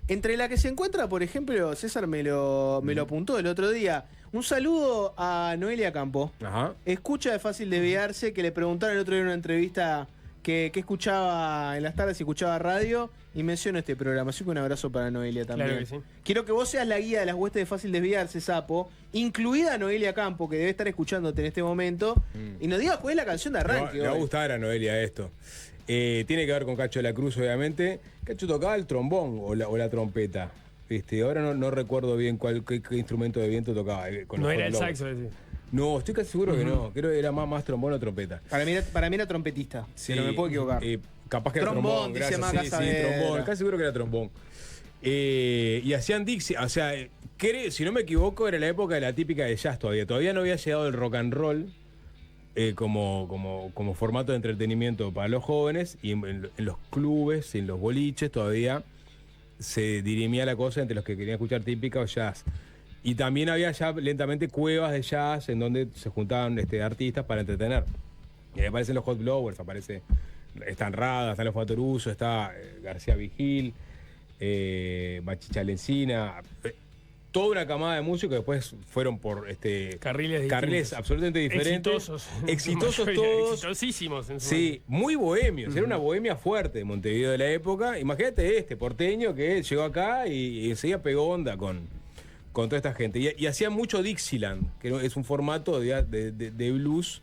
Entre la que se encuentra, por ejemplo, César me lo apuntó el otro día. Un saludo a Noelia Campo. Ajá. Escucha de Fácil Desviarse, que le preguntaron el otro día en una entrevista que escuchaba en las tardes, si escuchaba radio, y mencionó este programa. Así que un abrazo para Noelia también. Claro que sí. Quiero que vos seas la guía de las huestes de Fácil Desviarse, Sapo, incluida Noelia Campo, que debe estar escuchándote en este momento, y nos digas cuál es la canción de arranque. Le va a hoy. gustar a Noelia esto. Tiene que ver con Cacho de la Cruz, obviamente. Cacho tocaba el trombón o la trompeta. Ahora no recuerdo bien qué instrumento de viento tocaba. Con No los era el Hot saxo Lovers. ese. No, estoy casi seguro que no. Creo que era más trombón o trompeta. Para mí era trompetista, pero me puedo equivocar. Capaz que era trombón. Dice Gracias. Maca Sí, Saavedra. trombón. Casi seguro que era trombón. Y hacían Dixie. O sea, si no me equivoco, era la época de la típica de jazz todavía. Todavía no había llegado el rock and roll. Como formato de entretenimiento para los jóvenes, y en los clubes, en los boliches todavía se dirimía la cosa entre los que querían escuchar típica o jazz, y también había ya lentamente cuevas de jazz en donde se juntaban artistas para entretener, y ahí aparecen los Hot Blowers, están Rada, están los Fatoruso, está García Vigil, Bachicha Lencina, toda una camada de músicos que después fueron por Carriles carriles absolutamente diferentes. Exitosos La mayoría, todos. Exitosísimos. En su Sí, muy bohemios. Era una bohemia fuerte de Montevideo de la época. Imagínate porteño que llegó acá y enseguida pegó onda con toda esta gente. Y hacía mucho Dixieland, que es un formato de blues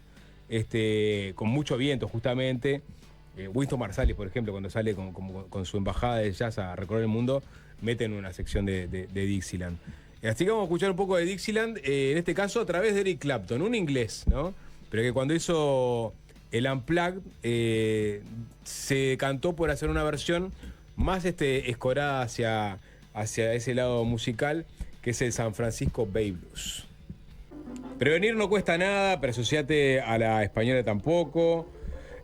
con mucho viento, justamente. Winston Marsalis, por ejemplo, cuando sale con su embajada de jazz a recorrer el mundo, meten una sección de Dixieland. Así que vamos a escuchar un poco de Dixieland, en este caso a través de Eric Clapton, un inglés, ¿no? Pero que cuando hizo el Unplugged se cantó por hacer una versión más escorada hacia ese lado musical, que es el San Francisco Bay Blues. Prevenir no cuesta nada, pero asociate a la española tampoco.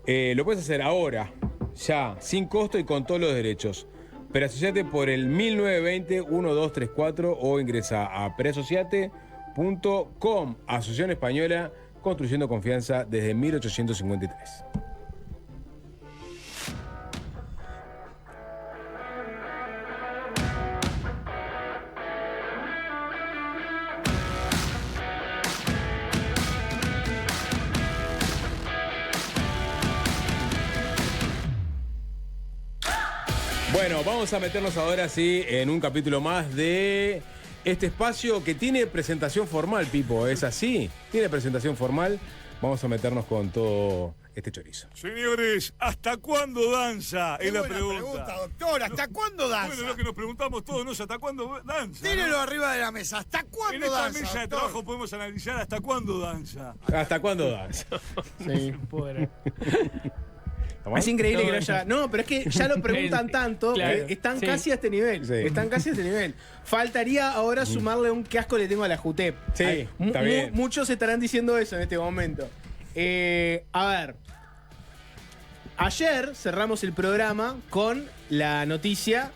Lo puedes hacer ahora. ya, sin costo y con todos los derechos. Preasociate por el 1920-1234 o ingresa a preasociate.com. Asociación Española, construyendo confianza desde 1853. Bueno, vamos a meternos ahora sí en un capítulo más de este espacio que tiene presentación formal, Pipo. ¿Es así? Tiene presentación formal. Vamos a meternos con todo este chorizo. Señores, ¿hasta cuándo danza? Es la buena pregunta. doctor. ¿Hasta cuándo danza? Bueno, lo que nos preguntamos todos, ¿no? ¿Hasta cuándo danza? Tírelo ¿no? arriba de la mesa. ¿Hasta En cuándo esta danza, mesa de doctor? trabajo podemos analizar hasta cuándo danza. ¿Hasta cuándo danza? Sí. ¿Estamos? Es increíble que no haya. No, pero es que ya lo preguntan tanto Claro, que están sí. casi a este nivel. Sí. Están casi a este nivel. Faltaría ahora sumarle un qué asco le tengo a la JUTEP. Sí, está bien. Muchos estarán diciendo eso en este momento. A ver. Ayer cerramos el programa con la noticia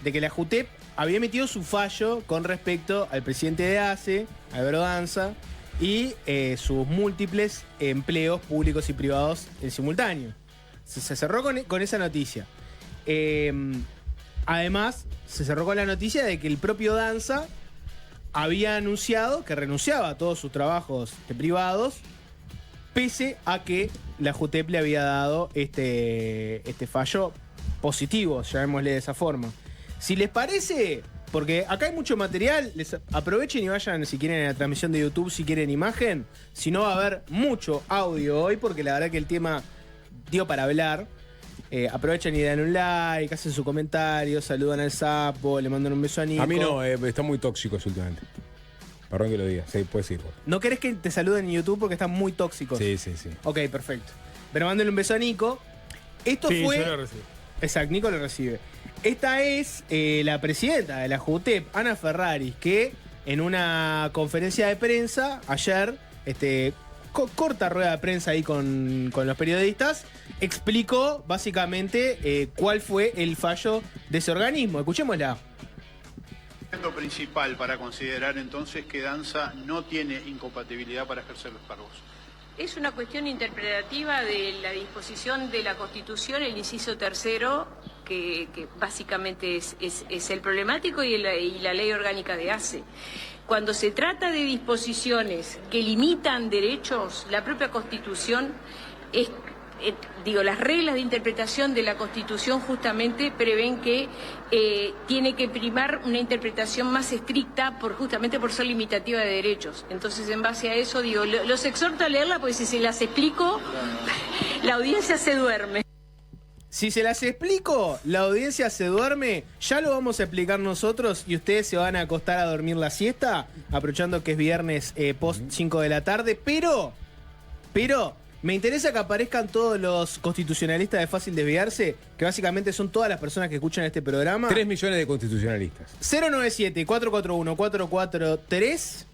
de que la JUTEP había emitido su fallo con respecto al presidente de ACE, Alberto Danza, y sus múltiples empleos públicos y privados en simultáneo. Se cerró con esa noticia. Además, se cerró con la noticia de que el propio Danza había anunciado que renunciaba a todos sus trabajos privados, pese a que la JUTEP le había dado este fallo positivo, llamémosle de esa forma. Si les parece, porque acá hay mucho material, aprovechen y vayan si quieren a la transmisión de YouTube, si quieren imagen, si no va a haber mucho audio hoy, porque la verdad que el tema dio para hablar. Aprovechen y dan un like, hacen su comentario, saludan al sapo, le mandan un beso a Nico. A mí no, está muy tóxicos últimamente. Perdón que lo diga, sí, puedes ir. ¿No querés que te saluden en YouTube porque están muy tóxicos? Sí. Ok, perfecto. Pero mándenle un beso a Nico. Esto Sí, fue... yo lo recibo. Exacto, Nico lo recibe. Esta es la presidenta de la JUTEP, Ana Ferraris, que en una conferencia de prensa ayer, corta rueda de prensa ahí con los periodistas, explicó básicamente cuál fue el fallo de ese organismo. Escuchémosla. Lo principal para considerar entonces que Danza no tiene incompatibilidad para ejercer los cargos. Es una cuestión interpretativa de la disposición de la Constitución, el inciso tercero, que básicamente es el problemático, y la ley orgánica de ACE. Cuando se trata de disposiciones que limitan derechos, la propia Constitución las reglas de interpretación de la Constitución justamente prevén que tiene que primar una interpretación más estricta justamente por ser limitativa de derechos. Entonces, en base a eso, los exhorto a leerla, porque si se las explico, la audiencia se duerme. Si se las explico, la audiencia se duerme. Ya lo vamos a explicar nosotros y ustedes se van a acostar a dormir la siesta, aprovechando que es viernes post 5 de la tarde. Pero me interesa que aparezcan todos los constitucionalistas de Fácil Desviarse, que básicamente son todas las personas que escuchan este programa. 3 millones de constitucionalistas. 097-441-443.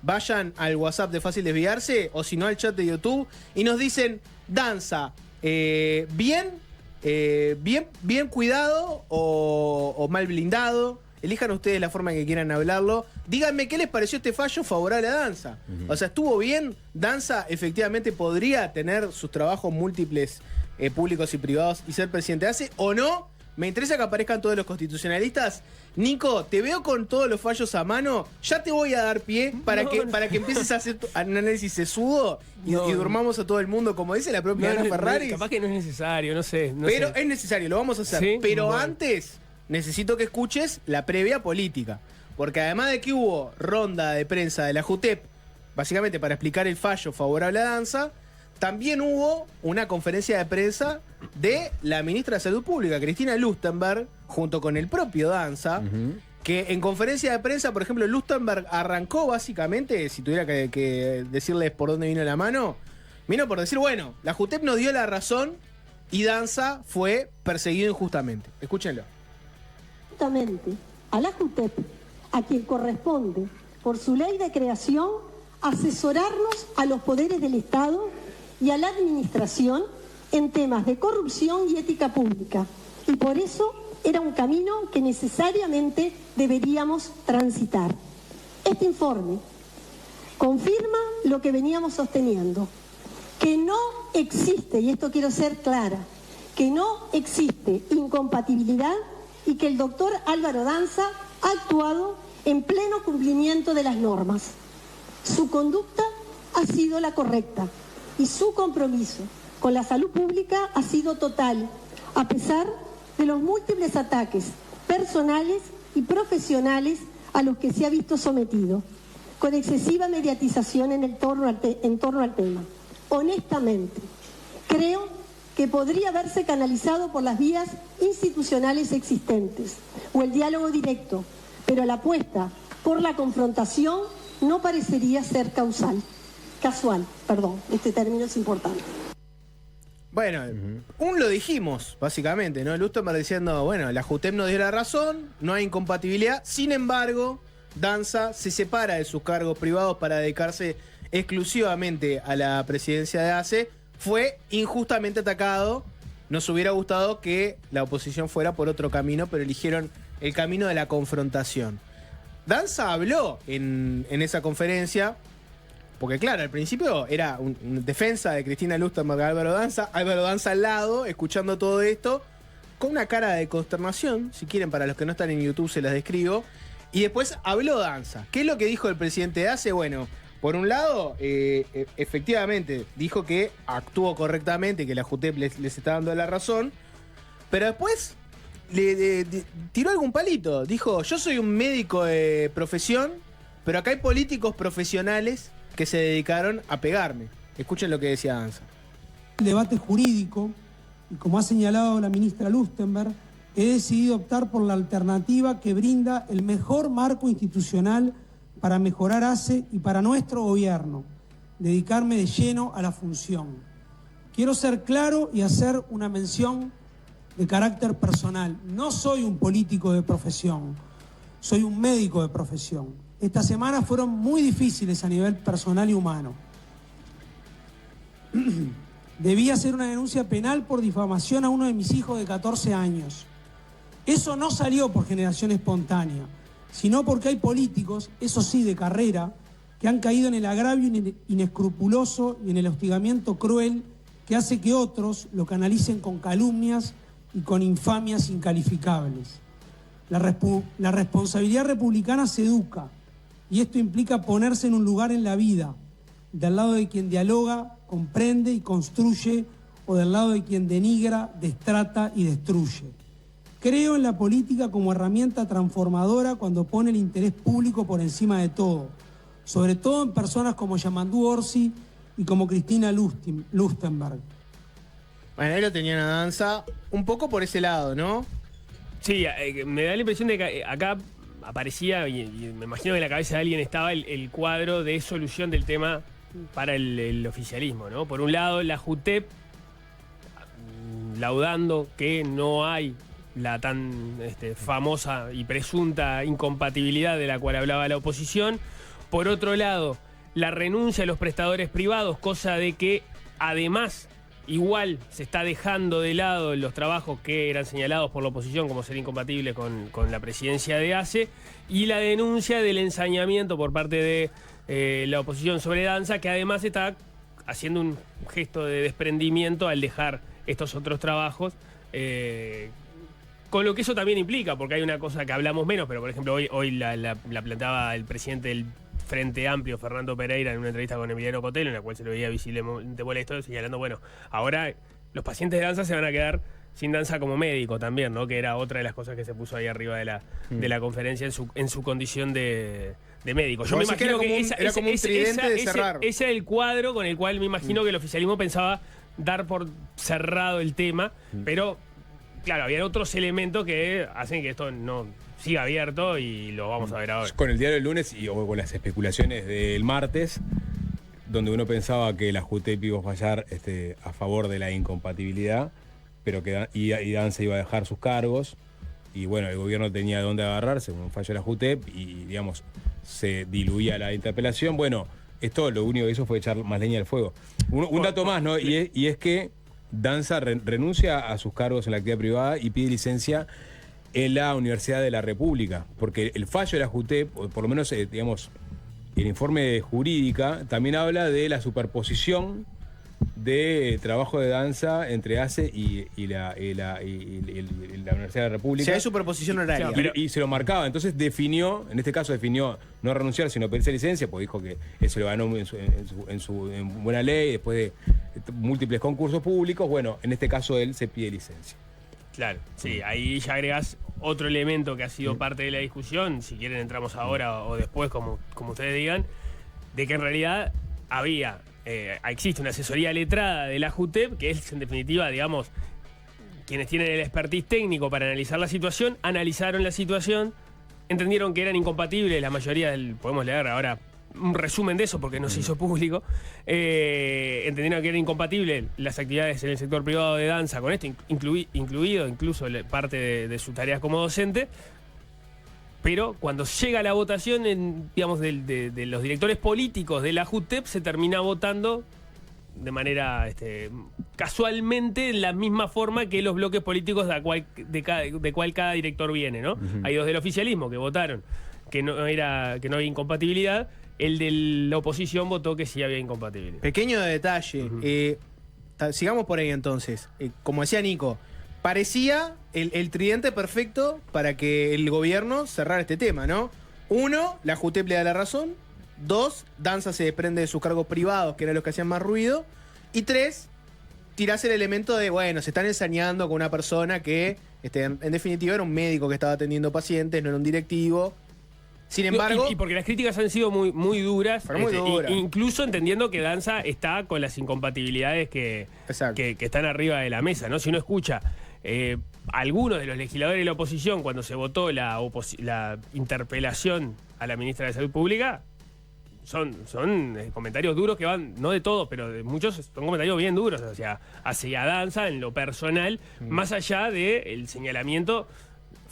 Vayan al WhatsApp de Fácil Desviarse, o si no al chat de YouTube, y nos dicen: Danza, bien cuidado o mal blindado. Elijan ustedes la forma en que quieran hablarlo. Díganme qué les pareció este fallo favorable a Danza. O sea, ¿estuvo bien? ¿Danza efectivamente podría tener sus trabajos múltiples públicos y privados y ser presidente de ACE o no? Me interesa que aparezcan todos los constitucionalistas. Nico, te veo con todos los fallos a mano. Ya te voy a dar pie para que empieces a hacer un análisis sesudo y durmamos a todo el mundo, como dice la propia Ana Ferraris. Capaz que no es necesario, no sé. Pero es necesario, lo vamos a hacer. ¿Sí? Pero Bueno. antes necesito que escuches la previa política. Porque además de que hubo ronda de prensa de la JUTEP, básicamente para explicar el fallo favorable a Danza, también hubo una conferencia de prensa de la ministra de Salud Pública, Cristina Lustenberg, junto con el propio Danza, que en conferencia de prensa, por ejemplo, Lustenberg arrancó básicamente, si tuviera que decirles por dónde vino la mano, vino por decir, bueno, la JUTEP nos dio la razón y Danza fue perseguido injustamente. Escúchenlo. Justamente a la JUTEP, a quien corresponde por su ley de creación asesorarnos a los poderes del Estado y a la administración en temas de corrupción y ética pública. Y por eso era un camino que necesariamente deberíamos transitar. Este informe confirma lo que veníamos sosteniendo, que no existe, y esto quiero ser clara, que no existe incompatibilidad y que el doctor Álvaro Danza ha actuado en pleno cumplimiento de las normas. Su conducta ha sido la correcta y su compromiso con la salud pública ha sido total, a pesar de los múltiples ataques personales y profesionales a los que se ha visto sometido, con excesiva mediatización en torno al tema. Honestamente, creo que podría haberse canalizado por las vías institucionales existentes o el diálogo directo, pero la apuesta por la confrontación no parecería ser casual, este término es importante. Bueno, lo dijimos, básicamente, ¿no? Lustenberg diciendo, bueno, la JUTEP nos dio la razón, no hay incompatibilidad, sin embargo, Danza se separa de sus cargos privados para dedicarse exclusivamente a la presidencia de ACE, fue injustamente atacado, nos hubiera gustado que la oposición fuera por otro camino, pero eligieron el camino de la confrontación. Danza habló en esa conferencia, porque claro, al principio era una defensa de Cristina Lustenberg, Álvaro Danza al lado, escuchando todo esto, con una cara de consternación, si quieren, para los que no están en YouTube se las describo, y después habló Danza. ¿Qué es lo que dijo el presidente de ACE? Bueno, por un lado, efectivamente, dijo que actuó correctamente, que la JUTEP les está dando la razón, pero después le tiró algún palito. Dijo, yo soy un médico de profesión, pero acá hay políticos profesionales que se dedicaron a pegarme. Escuchen lo que decía Danza. El debate jurídico, y como ha señalado la ministra Lustenberg, he decidido optar por la alternativa que brinda el mejor marco institucional para mejorar ACE y para nuestro gobierno, dedicarme de lleno a la función. Quiero ser claro y hacer una mención de carácter personal. No soy un político de profesión, soy un médico de profesión. Estas semanas fueron muy difíciles a nivel personal y humano. Debí hacer una denuncia penal por difamación a uno de mis hijos de 14 años. Eso no salió por generación espontánea, sino porque hay políticos, eso sí de carrera, que han caído en el agravio inescrupuloso y en el hostigamiento cruel que hace que otros lo canalicen con calumnias y con infamias incalificables. La responsabilidad republicana se educa, y esto implica ponerse en un lugar en la vida, del lado de quien dialoga, comprende y construye, o del lado de quien denigra, destrata y destruye. Creo en la política como herramienta transformadora cuando pone el interés público por encima de todo, sobre todo en personas como Yamandu Orsi y como Cristina Lustenberg. Bueno, ahí lo tenían a Danza un poco por ese lado, ¿no? Sí, me da la impresión de que acá aparecía, y me imagino que en la cabeza de alguien estaba el cuadro de solución del tema para el oficialismo, ¿no? Por un lado, la JUTEP laudando que no hay la tan famosa y presunta incompatibilidad de la cual hablaba la oposición. Por otro lado, la renuncia de los prestadores privados, cosa de que además igual se está dejando de lado los trabajos que eran señalados por la oposición como ser incompatibles con la presidencia de ACE, y la denuncia del ensañamiento por parte de la oposición sobre Danza, que además está haciendo un gesto de desprendimiento al dejar estos otros trabajos, con lo que eso también implica, porque hay una cosa que hablamos menos, pero por ejemplo hoy la planteaba el presidente del Frente Amplio, Fernando Pereira, en una entrevista con Emiliano Cotelo, en la cual se lo veía visiblemente molesto, señalando, bueno, ahora los pacientes de Danza se van a quedar sin Danza como médico también, ¿no? Que era otra de las cosas que se puso ahí arriba de la conferencia en su condición de médico. Yo me imagino que ese es el cuadro con el cual me imagino que el oficialismo pensaba dar por cerrado el tema, pero claro, había otros elementos que hacen que esto no siga abierto, y lo vamos a ver ahora. Con el diario del lunes y con las especulaciones del martes, donde uno pensaba que la JUTEP iba a fallar a favor de la incompatibilidad, pero que y Danza iba a dejar sus cargos, y bueno, el gobierno tenía de dónde agarrarse con un fallo de la JUTEP, y digamos, se diluía la interpelación. Bueno, esto lo único que hizo fue echar más leña al fuego. Un dato más, ¿no? Y es que Danza renuncia a sus cargos en la actividad privada y pide licencia en la Universidad de la República, porque el fallo de la JUTEP, o por lo menos, digamos, el informe de jurídica, también habla de la superposición de trabajo de Danza entre ACE y la Universidad de la República. O sea, hay superposición horaria. Y se lo marcaba, entonces definió, en este caso definió no renunciar, sino pedirse licencia, pues dijo que eso lo ganó en buena ley, después de múltiples concursos públicos. Bueno, en este caso él se pide licencia. Claro, sí, ahí ya agregás otro elemento que ha sido parte de la discusión, si quieren entramos ahora o después, como ustedes digan, de que en realidad existe una asesoría letrada de la JUTEP, que es en definitiva, digamos, quienes tienen el expertise técnico para analizar la situación, analizaron la situación, entendieron que eran incompatibles la mayoría podemos leer ahora un resumen de eso porque no se hizo público, entendieron que eran incompatibles las actividades en el sector privado de Danza con esto, incluido incluso parte de sus tareas como docente, pero cuando llega la votación, digamos, de los directores políticos de la JUTEP, se termina votando de manera casualmente en la misma forma que los bloques políticos de cual cada director viene, ¿no? Hay dos del oficialismo que votaron que no había incompatibilidad. El de la oposición votó que sí había incompatibilidad. Pequeño detalle. Sigamos por ahí entonces. Como decía Nico, parecía el tridente perfecto para que el gobierno cerrara este tema, ¿no? 1, la JUTEP le da la razón. 2, Danza se desprende de sus cargos privados, que eran los que hacían más ruido. Y 3, tirás el elemento de, bueno, se están ensañando con una persona que, en definitiva, era un médico que estaba atendiendo pacientes, no era un directivo. Sin embargo... Y porque las críticas han sido muy, muy duras, muy duras. Incluso entendiendo que Danza está con las incompatibilidades que están arriba de la mesa, ¿no? Si uno escucha algunos de los legisladores de la oposición cuando se votó la interpelación a la ministra de Salud Pública, son comentarios duros que van, no de todos, pero de muchos son comentarios bien duros hacia Danza en lo personal, más allá del señalamiento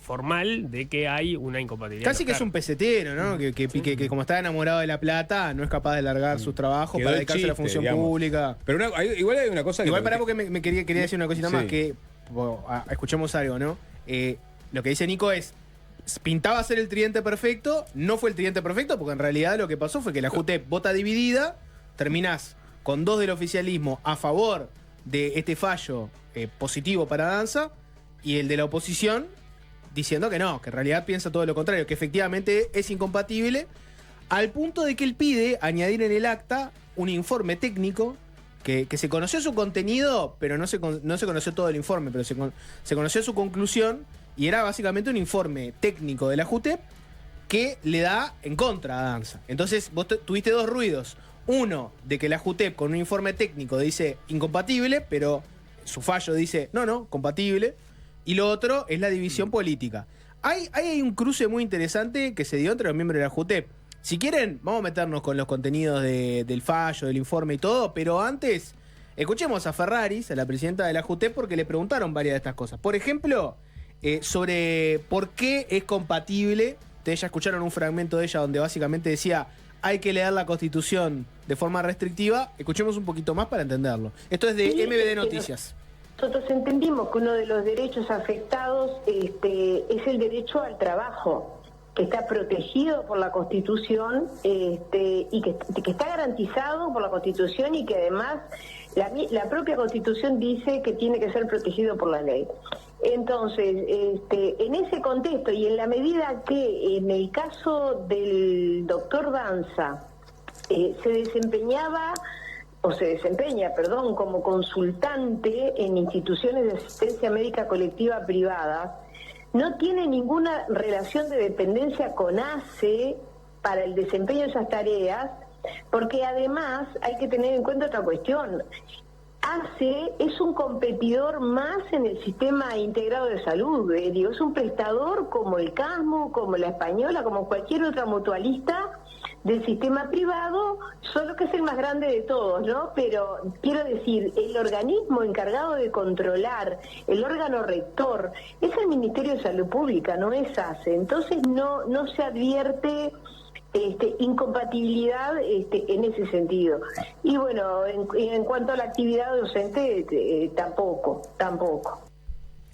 formal de que hay una incompatibilidad. Casi que es un pesetero, ¿no? Que como está enamorado de la plata, no es capaz de largar sus trabajos para dedicarse a la función pública. Pero igual hay una cosa que... Igual pará porque me quería decir una cosita más, que escuchemos algo, ¿no? Lo que dice Nico es, pintaba ser el tridente perfecto, no fue el tridente perfecto, porque en realidad lo que pasó fue que la JUTEP vota dividida, terminás con 2 del oficialismo a favor de este fallo positivo para Danza, y el de la oposición diciendo que no, que en realidad piensa todo lo contrario, que efectivamente es incompatible, al punto de que él pide añadir en el acta un informe técnico que se conoció su contenido, pero no se conoció todo el informe, pero se conoció su conclusión, y era básicamente un informe técnico de la JUTEP que le da en contra a Danza. Entonces vos tuviste 2 ruidos. Uno, de que la JUTEP con un informe técnico dice incompatible, pero su fallo dice no, compatible. Y lo otro es la división política. Hay un cruce muy interesante que se dio entre los miembros de la JUTEP. Si quieren, vamos a meternos con los contenidos del fallo, del informe y todo, pero antes, escuchemos a Ferraris, a la presidenta de la JUTEP, porque le preguntaron varias de estas cosas. Por ejemplo, sobre por qué es compatible. Ustedes ya escucharon un fragmento de ella donde básicamente decía hay que leer la Constitución de forma restrictiva. Escuchemos un poquito más para entenderlo. Esto es de MBD Noticias. Nosotros entendimos que uno de los derechos afectados es el derecho al trabajo, que está protegido por la Constitución y que está garantizado por la Constitución, y que además la propia Constitución dice que tiene que ser protegido por la ley. Entonces, en ese contexto, y en la medida que en el caso del doctor Danza se desempeña, como consultante en instituciones de asistencia médica colectiva privadas, no tiene ninguna relación de dependencia con ACE para el desempeño de esas tareas, porque además hay que tener en cuenta otra cuestión. ACE es un competidor más en el sistema integrado de salud, es un prestador como el CASMU, como la Española, como cualquier otra mutualista del sistema privado, solo que es el más grande de todos, ¿no? Pero quiero decir, el organismo encargado de controlar, el órgano rector, es el Ministerio de Salud Pública, no es ACE. Entonces no se advierte incompatibilidad en ese sentido. Y bueno, en cuanto a la actividad docente, tampoco.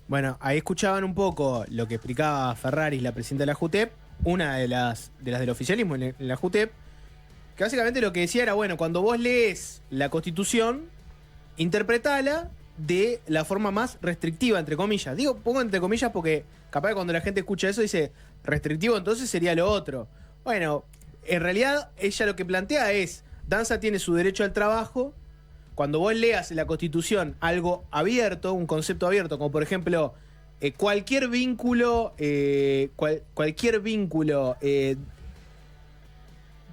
Bueno, ahí escuchaban un poco lo que explicaba Ferraris, la presidenta de la JUTEP, una de las del oficialismo en la JUTEP, que básicamente lo que decía era, bueno, cuando vos lees la Constitución, interpretala de la forma más restrictiva, entre comillas. Digo, pongo entre comillas porque capaz que cuando la gente escucha eso dice, restrictivo entonces sería lo otro. Bueno, en realidad ella lo que plantea es, Danza tiene su derecho al trabajo. Cuando vos leas en la Constitución algo abierto, un concepto abierto, como por ejemplo cualquier vínculo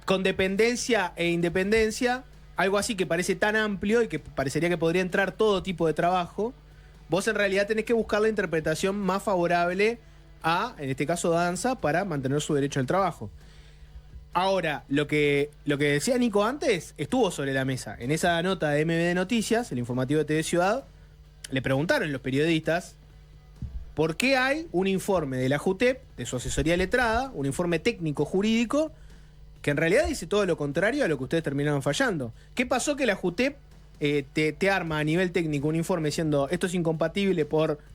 con dependencia e independencia, algo así que parece tan amplio y que parecería que podría entrar todo tipo de trabajo, vos en realidad tenés que buscar la interpretación más favorable a, en este caso, Danza, para mantener su derecho al trabajo. Ahora, lo que decía Nico antes estuvo sobre la mesa. En esa nota de MBD Noticias, el informativo de TV Ciudad, le preguntaron los periodistas por qué hay un informe de la JUTEP, de su asesoría letrada, un informe técnico jurídico, que en realidad dice todo lo contrario a lo que ustedes terminaron fallando. ¿Qué pasó que la JUTEP te arma a nivel técnico un informe diciendo esto es incompatible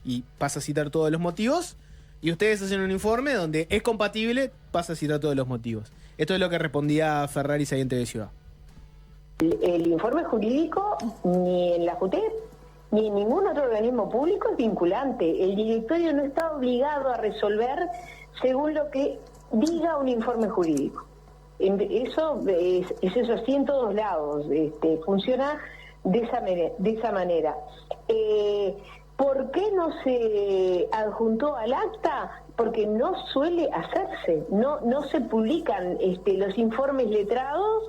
y pasa a citar todos los motivos, y ustedes hacen un informe donde es compatible, pasa a citar todos los motivos? Esto es lo que respondía Ferraris ahí en TV Ciudad. El informe jurídico, ni en la JUTEP, ni en ningún otro organismo público es vinculante. El directorio no está obligado a resolver según lo que diga un informe jurídico. Eso es así en todos lados. Funciona de esa manera. ¿Por qué no se adjuntó al acta? Porque no suele hacerse, no se publican los informes letrados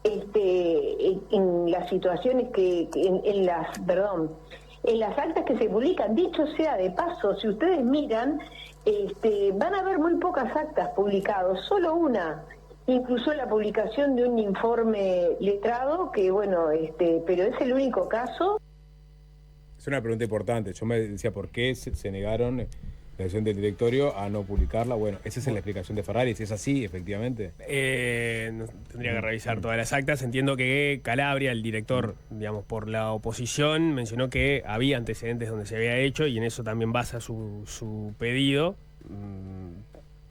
en las situaciones en las actas que se publican. Dicho sea de paso, si ustedes miran, van a ver muy pocas actas publicadas, solo una. Incluso la publicación de un informe letrado, que bueno, pero es el único caso. Es una pregunta importante. Yo me decía por qué se negaron la decisión del directorio a no publicarla. Bueno, esa es la explicación de Ferraris. ¿Es así, efectivamente? Tendría que revisar todas las actas. Entiendo que Calabria, el director, digamos, por la oposición, mencionó que había antecedentes donde se había hecho y en eso también basa su pedido.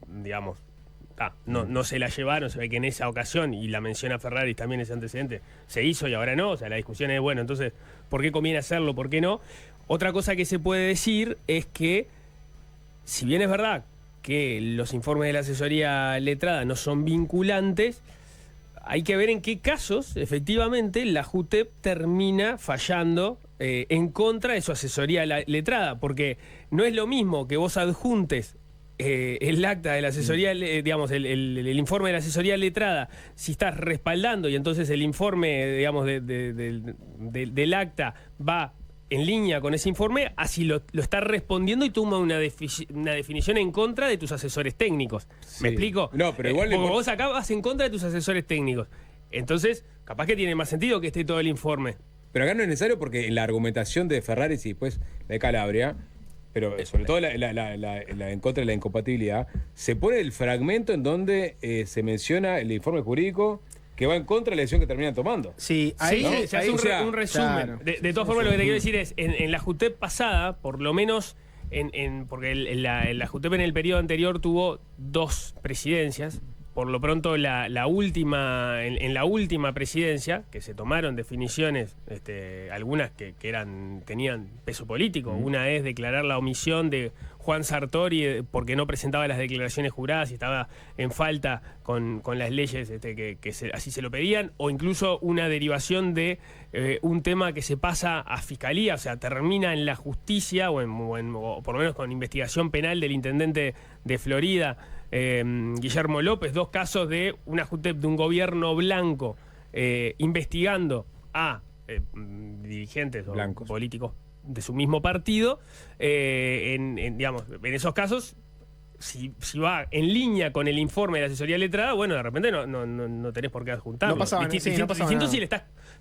Digamos, no se la llevaron. Se ve que en esa ocasión, y la menciona Ferraris también ese antecedente, se hizo y ahora no. O sea, la discusión es, bueno, entonces, ¿por qué conviene hacerlo? ¿Por qué no? Otra cosa que se puede decir es que, si bien es verdad que los informes de la asesoría letrada no son vinculantes, hay que ver en qué casos, efectivamente, la JUTEP termina fallando en contra de su asesoría letrada, porque no es lo mismo que vos adjuntes el acta de la asesoría, digamos, el informe de la asesoría letrada, si estás respaldando y entonces el informe, digamos, del acta va en línea con ese informe, así lo está respondiendo y toma una definición en contra de tus asesores técnicos. Sí. ¿Me explico? No, pero igual... Porque vos acá vas en contra de tus asesores técnicos. Entonces, capaz que tiene más sentido que esté todo el informe. Pero acá no es necesario porque en la argumentación de Ferraris y después la de Calabria, pero sobre todo la en contra de la incompatibilidad, se pone el fragmento en donde se menciona el informe jurídico que va en contra de la decisión que terminan tomando. Sí, ahí, ¿no? Se hace un resumen. Claro. De todas formas, lo que te quiero decir es, en la JUTEP pasada, por lo menos, porque la JUTEP en el periodo anterior tuvo 2 presidencias. Por lo pronto, en la última presidencia, que se tomaron definiciones, algunas que tenían peso político. Una es declarar la omisión de Juan Sartori porque no presentaba las declaraciones juradas y estaba en falta con las leyes así se lo pedían, o incluso una derivación de un tema que se pasa a fiscalía, o sea, termina en la justicia o por lo menos con investigación penal del intendente de Florida, Guillermo López. 2 casos de una JUTEP de un gobierno blanco investigando a dirigentes o políticos de su mismo partido. Digamos, en esos casos, si va en línea con el informe de la asesoría letrada, bueno, de repente no tenés por qué adjuntarlo. No pasaba, distinto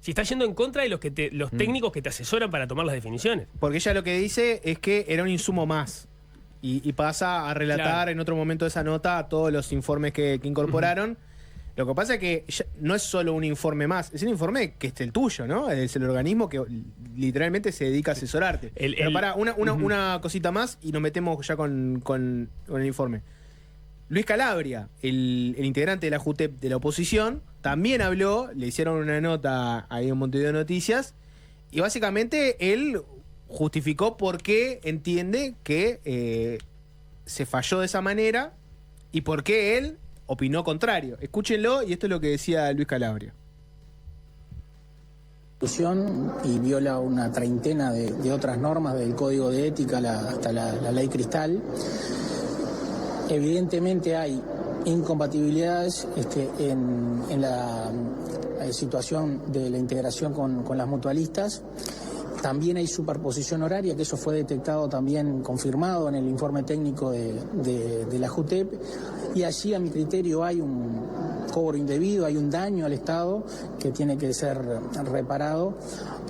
si estás yendo en contra de los técnicos que te asesoran para tomar las definiciones. Porque ella lo que dice es que era un insumo más. Y pasa a relatar en otro momento de esa nota todos los informes que incorporaron. Lo que pasa es que no es solo un informe más, es un informe que es el tuyo, ¿no? Es el organismo que literalmente se dedica a asesorarte. Pero pará, una cosita más y nos metemos ya con el informe. Luis Calabria, el integrante de la JUTEP de la oposición, también habló, le hicieron una nota ahí en Montevideo Noticias, y básicamente él justificó por qué entiende que se falló de esa manera y por qué él opinó contrario. Escúchenlo, y esto es lo que decía Luis Calabria. Y viola una treintena de otras normas del Código de Ética hasta la Ley Cristal. Evidentemente hay incompatibilidades en la situación de la integración con las mutualistas. También hay superposición horaria, que eso fue detectado también, confirmado en el informe técnico de la JUTEP. Y allí, a mi criterio, hay un cobro indebido, hay un daño al Estado que tiene que ser reparado.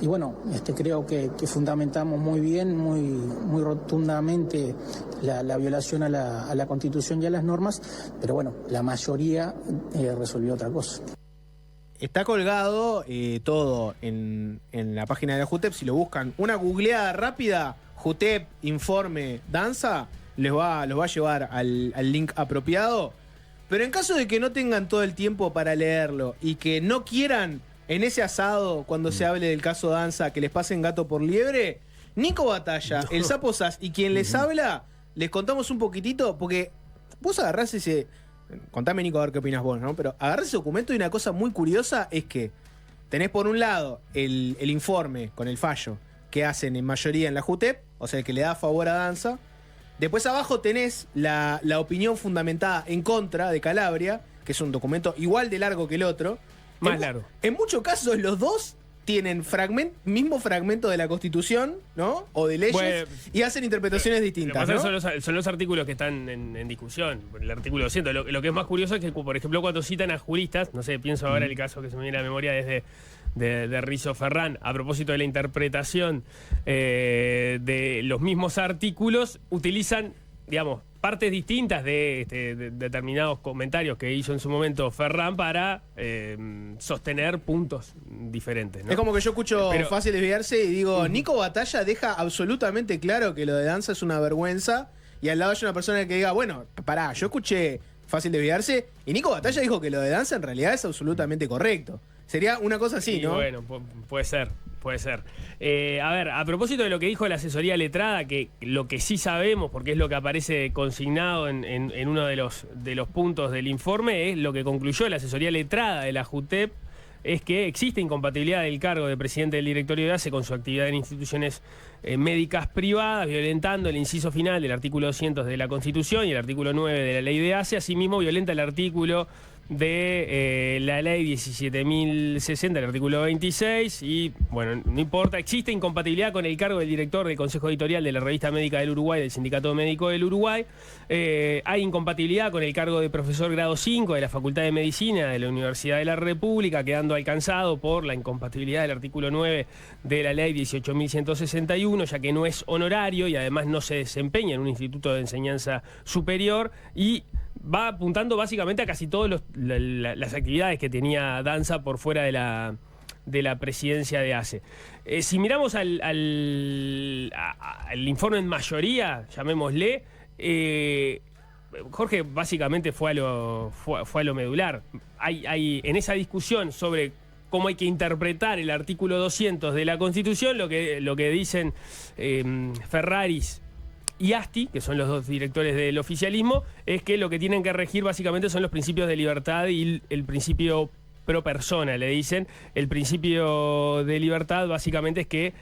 Y bueno, creo que fundamentamos muy bien, muy rotundamente la violación a la Constitución y a las normas, pero bueno, la mayoría resolvió otra cosa. Está colgado todo en la página de la JUTEP. Si lo buscan, una googleada rápida, JUTEP, informe, danza, los va a llevar al link apropiado. Pero en caso de que no tengan todo el tiempo para leerlo y que no quieran en ese asado, cuando se hable del caso danza, que les pasen gato por liebre, Nico Batalla, el Sapo Sass y quien les habla, les contamos un poquitito, porque vos agarrás ese... Contame, Nico, a ver qué opinas vos, ¿no? Pero agarrás ese documento y una cosa muy curiosa es que tenés por un lado el informe con el fallo que hacen en mayoría en la JUTEP, o sea, el que le da favor a danza. Después abajo tenés la opinión fundamentada en contra de Calabria, que es un documento igual de largo que el otro. Más largo. En muchos casos los dos tienen mismo fragmento de la Constitución, ¿no? O de leyes, bueno, y hacen interpretaciones distintas, ¿no? Son los artículos que están en discusión. El artículo 200. Lo que es más curioso es que, por ejemplo, cuando citan a juristas, no sé, pienso ahora el caso que se me viene a la memoria desde de Rizzo Ferrán, a propósito de la interpretación de los mismos artículos, utilizan, digamos, partes distintas de determinados comentarios que hizo en su momento Ferrán para sostener puntos diferentes, ¿no? Es como que yo escucho Fácil Desviarse y digo, Nico Batalla deja absolutamente claro que lo de danza es una vergüenza, y al lado hay una persona que diga, bueno, pará, yo escuché Fácil Desviarse y Nico Batalla dijo que lo de danza en realidad es absolutamente correcto. Sería una cosa así, ¿no? Bueno, puede ser. A ver, a propósito de lo que dijo la asesoría letrada, que lo que sí sabemos, porque es lo que aparece consignado en uno de los puntos del informe, es lo que concluyó la asesoría letrada de la JUTEP, es que existe incompatibilidad del cargo de presidente del directorio de ACE con su actividad en instituciones médicas privadas, violentando el inciso final del artículo 200 de la Constitución y el artículo 9 de la ley de ACE. Asimismo, violenta el artículo de la ley 17.060, el artículo 26, y bueno, no importa, existe incompatibilidad con el cargo del director del Consejo Editorial de la Revista Médica del Uruguay, del Sindicato Médico del Uruguay. Hay incompatibilidad con el cargo de profesor grado 5 de la Facultad de Medicina de la Universidad de la República, quedando alcanzado por la incompatibilidad del artículo 9 de la ley 18.161, ya que no es honorario y además no se desempeña en un instituto de enseñanza superior, y va apuntando básicamente a casi todas las actividades que tenía danza por fuera de la presidencia de ACE. Si miramos al informe en mayoría, llamémosle, Jorge básicamente fue a lo medular. Hay en esa discusión sobre cómo hay que interpretar el artículo 200 de la Constitución, lo que dicen Ferraris y Asti, que son los dos directores del oficialismo, es que lo que tienen que regir básicamente son los principios de libertad y el principio pro persona, le dicen. El principio de libertad básicamente es que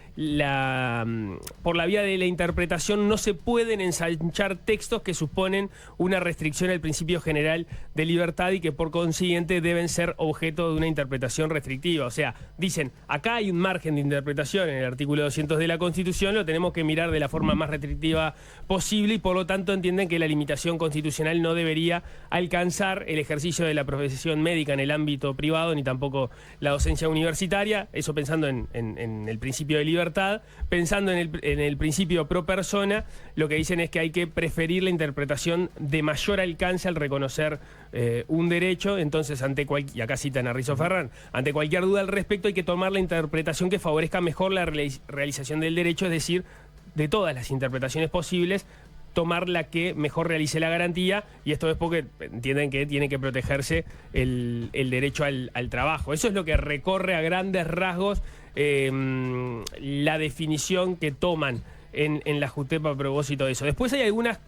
por la vía de la interpretación no se pueden ensanchar textos que suponen una restricción al principio general de libertad y que por consiguiente deben ser objeto de una interpretación restrictiva. O sea, dicen, acá hay un margen de interpretación en el artículo 200 de la Constitución, lo tenemos que mirar de la forma más restrictiva posible, y por lo tanto entienden que la limitación constitucional no debería alcanzar el ejercicio de la profesión médica en el ámbito privado privado, ni tampoco la docencia universitaria. Eso pensando en el principio de libertad. Pensando en el principio pro persona, lo que dicen es que hay que preferir la interpretación de mayor alcance al reconocer un derecho. Entonces, y acá citan a Rizzo Ferrán, ante cualquier duda al respecto hay que tomar la interpretación que favorezca mejor la realización del derecho, es decir, de todas las interpretaciones posibles, tomar la que mejor realice la garantía, y esto es porque entienden que tiene que protegerse el derecho al trabajo. Eso es lo que recorre a grandes rasgos la definición que toman en la JUTEP a propósito de eso. Después hay algunas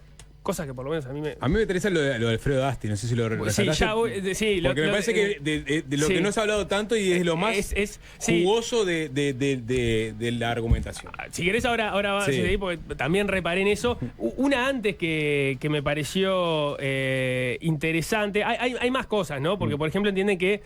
cosas que por lo menos a mí me interesa lo de Alfredo Asti, no sé si lo sí, ya voy, sí, porque me parece que de lo que no se ha hablado tanto y es lo más jugoso de la argumentación. Si querés ahora vas a seguir, porque también reparé en eso. Una antes que me pareció interesante. Hay más cosas, ¿no? Porque, por ejemplo, entienden que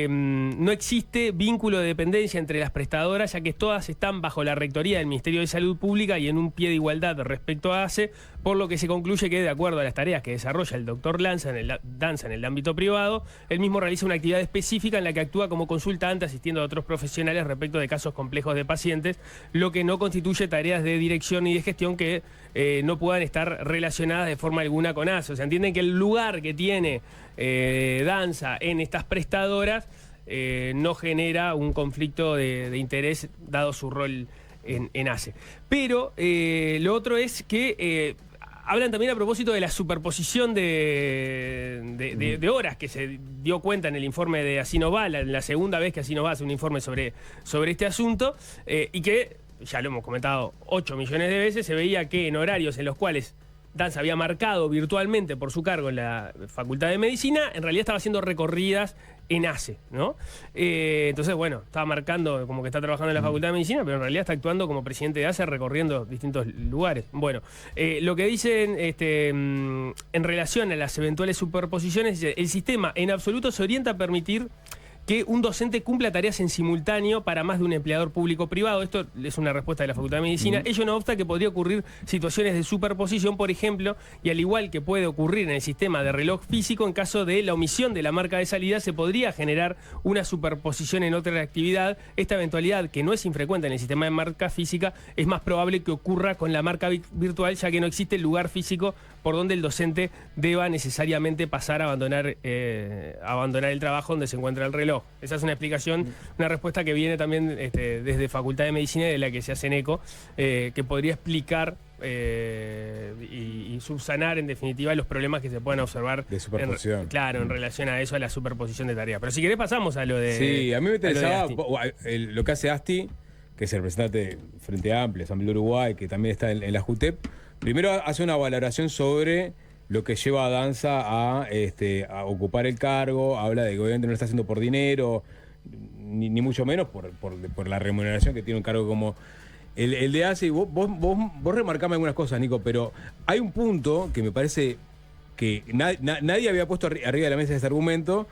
no existe vínculo de dependencia entre las prestadoras, ya que todas están bajo la rectoría del Ministerio de Salud Pública y en un pie de igualdad respecto a ACE, por lo que se concluye que, de acuerdo a las tareas que desarrolla el doctor Danza en el ámbito privado, él mismo realiza una actividad específica en la que actúa como consultante asistiendo a otros profesionales respecto de casos complejos de pacientes, lo que no constituye tareas de dirección y de gestión que no puedan estar relacionadas de forma alguna con ACE. O sea, entienden que el lugar que tiene Danza en estas prestadoras no genera un conflicto de interés dado su rol en ACE. Pero lo otro es que hablan también a propósito de la superposición de horas que se dio cuenta en el informe de Asinoval, la segunda vez que Asinoval hace un informe sobre este asunto, y que, ya lo hemos comentado 8 millones de veces, se veía que en horarios en los cuales Danza había marcado virtualmente por su cargo en la Facultad de Medicina, en realidad estaba haciendo recorridas en ACE, ¿no? Entonces, bueno, estaba marcando como que está trabajando en la Facultad de Medicina, pero en realidad está actuando como presidente de ACE recorriendo distintos lugares. Bueno, lo que dicen en relación a las eventuales superposiciones, el sistema en absoluto se orienta a permitir que un docente cumpla tareas en simultáneo para más de un empleador público-privado. Esto es una respuesta de la Facultad de Medicina. Ello no obsta que podría ocurrir situaciones de superposición, por ejemplo, y al igual que puede ocurrir en el sistema de reloj físico, en caso de la omisión de la marca de salida, se podría generar una superposición en otra actividad. Esta eventualidad, que no es infrecuente en el sistema de marca física, es más probable que ocurra con la marca virtual, ya que no existe el lugar físico por donde el docente deba necesariamente pasar a abandonar el trabajo donde se encuentra el reloj. Esa es una explicación, una respuesta que viene también desde Facultad de Medicina y de la que se hacen eco, que podría explicar y subsanar en definitiva los problemas que se puedan observar de superposición. En relación a eso, a la superposición de tareas. Pero si querés pasamos a lo de... Sí, a mí me interesaba lo que hace Asti, que es el representante Frente Amplio, Asamblea Uruguay, que también está en la JUTEP. Primero hace una valoración sobre lo que lleva a Danza a ocupar el cargo, habla de que obviamente no lo está haciendo por dinero, ni mucho menos por la remuneración que tiene un cargo como el de ACE. Vos remarcame algunas cosas, Nico, pero hay un punto que me parece que nadie había puesto arriba de la mesa ese argumento,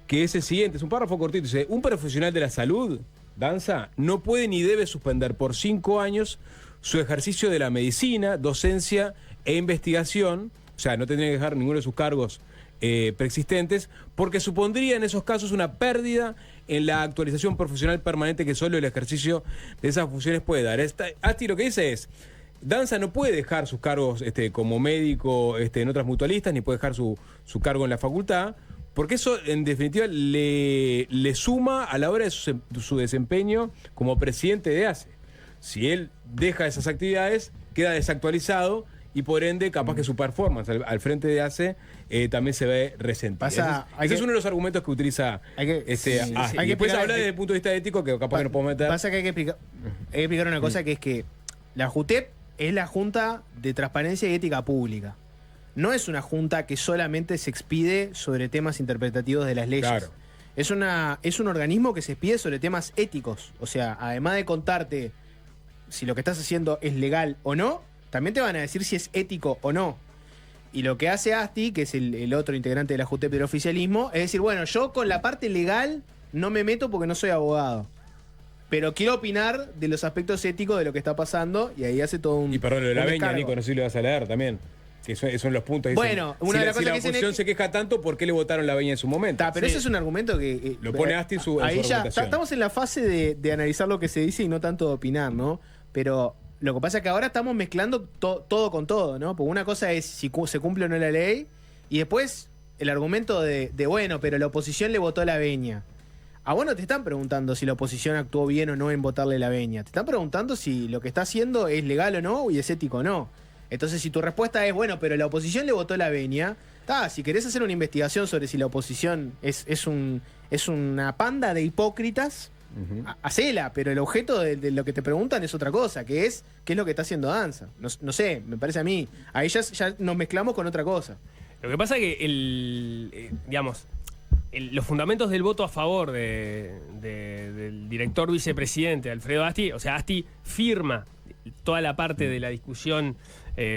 que es el siguiente, es un párrafo cortito, dice: un profesional de la salud, Danza, no puede ni debe suspender por 5 años su ejercicio de la medicina, docencia e investigación. O sea, no tendría que dejar ninguno de sus cargos preexistentes, porque supondría en esos casos una pérdida en la actualización profesional permanente que solo el ejercicio de esas funciones puede dar. Asti lo que dice es: Danza no puede dejar sus cargos como médico en otras mutualistas, ni puede dejar su cargo en la facultad, porque eso en definitiva le suma a la hora de su desempeño como presidente de ACE. Si él deja esas actividades, queda desactualizado y por ende capaz que su performance al frente de ACE también se ve resentida. Ese es uno de los argumentos que utiliza Asti. Después habla desde el punto de vista ético, que capaz que no puedo meter. Pasa que hay que explicar una cosa, que es que la JUTEP es la Junta de Transparencia y Ética Pública. No es una junta que solamente se expide sobre temas interpretativos de las leyes. Claro. Es un organismo que se expide sobre temas éticos. O sea, además de contarte si lo que estás haciendo es legal o no, también te van a decir si es ético o no. Y lo que hace Asti, que es el otro integrante de la JUTEP del oficialismo, es decir, bueno, yo con la parte legal no me meto porque no soy abogado, pero quiero opinar de los aspectos éticos de lo que está pasando, y ahí hace todo un... Y perdón, lo de la veña, Nico, no sé si lo vas a leer también. Que esos son los puntos. Bueno, dicen, una de las si cosas la que dicen oposición es se queja tanto, ¿por qué le votaron la veña en su momento? Pero ese es un argumento que... lo pone Asti en su ahí ya argumentación. estamos en la fase de analizar lo que se dice y no tanto de opinar, ¿no? Pero lo que pasa es que ahora estamos mezclando todo con todo, ¿no? Porque una cosa es si se cumple o no la ley, y después el argumento de bueno, pero la oposición le votó la veña. A vos no te están preguntando si la oposición actuó bien o no en votarle la veña. Te están preguntando si lo que está haciendo es legal o no y es ético o no. Entonces, si tu respuesta es, bueno, pero la oposición le votó la veña, si querés hacer una investigación sobre si la oposición es una panda de hipócritas, hacela, pero el objeto de lo que te preguntan es otra cosa, que es qué es lo que está haciendo Danza. No sé, me parece a mí. Ahí ya nos mezclamos con otra cosa. Lo que pasa es que los fundamentos del voto a favor del director vicepresidente Alfredo Asti, o sea, Asti firma toda la parte de la discusión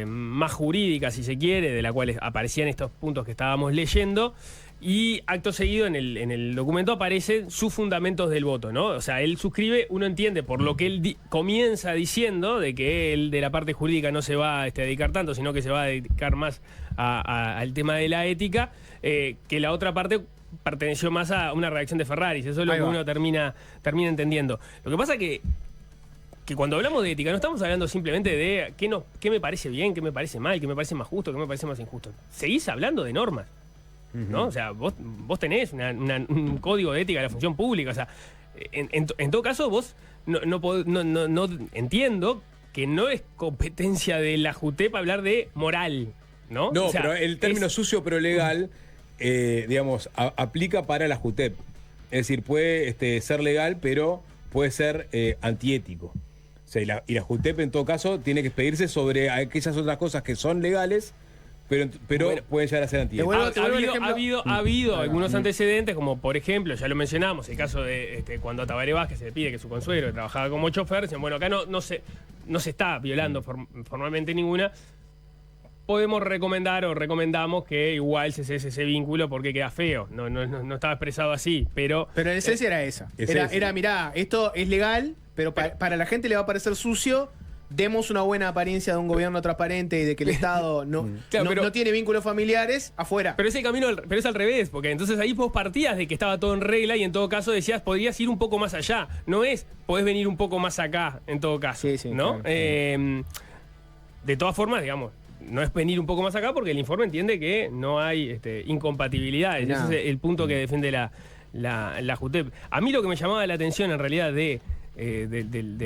más jurídica, si se quiere, de la cual aparecían estos puntos que estábamos leyendo, y acto seguido en el documento aparecen sus fundamentos del voto, ¿no? O sea, él suscribe, uno entiende por lo que él comienza diciendo, de que él de la parte jurídica no se va a dedicar tanto, sino que se va a dedicar más al tema de la ética, que la otra parte perteneció más a una redacción de Ferraris. Eso es lo que uno termina entendiendo. Lo que pasa que cuando hablamos de ética no estamos hablando simplemente de qué me parece bien, qué me parece mal, qué me parece más justo, qué me parece más injusto. Seguís hablando de normas, ¿no? O sea, vos tenés un código de ética de la función pública. O sea, en todo caso, vos no entiendo que no es competencia de la JUTEP hablar de moral, ¿no? No, o sea, pero el término sucio pero legal, digamos, aplica para la JUTEP. Es decir, puede ser legal, pero puede ser antiético. O sea, y la JUTEP en todo caso tiene que expedirse sobre aquellas otras cosas que son legales, pero bueno, pueden llegar a ser antiéticas. Ha habido algunos antecedentes, como por ejemplo, ya lo mencionamos, el caso de cuando a Tabaré Vázquez se le pide que su consuegro, que trabajaba como chofer, dicen, bueno, acá no se está violando formalmente ninguna. Podemos recomendar o recomendamos que igual se cese ese vínculo porque queda feo. No estaba expresado así, pero en esencia era esa. Era, mirá, esto es legal, pero para la gente le va a parecer sucio. Demos una buena apariencia de un gobierno transparente y de que el Estado no tiene vínculos familiares, afuera. Pero ese camino, pero es al revés, porque entonces ahí vos partías de que estaba todo en regla y en todo caso decías, podrías ir un poco más allá. No es, podés venir un poco más acá, en todo caso. Sí, ¿no? Claro. De todas formas, digamos, no es venir un poco más acá porque el informe entiende que no hay incompatibilidades. No. Ese es el punto que defiende la JUTEP. A mí lo que me llamaba la atención en realidad de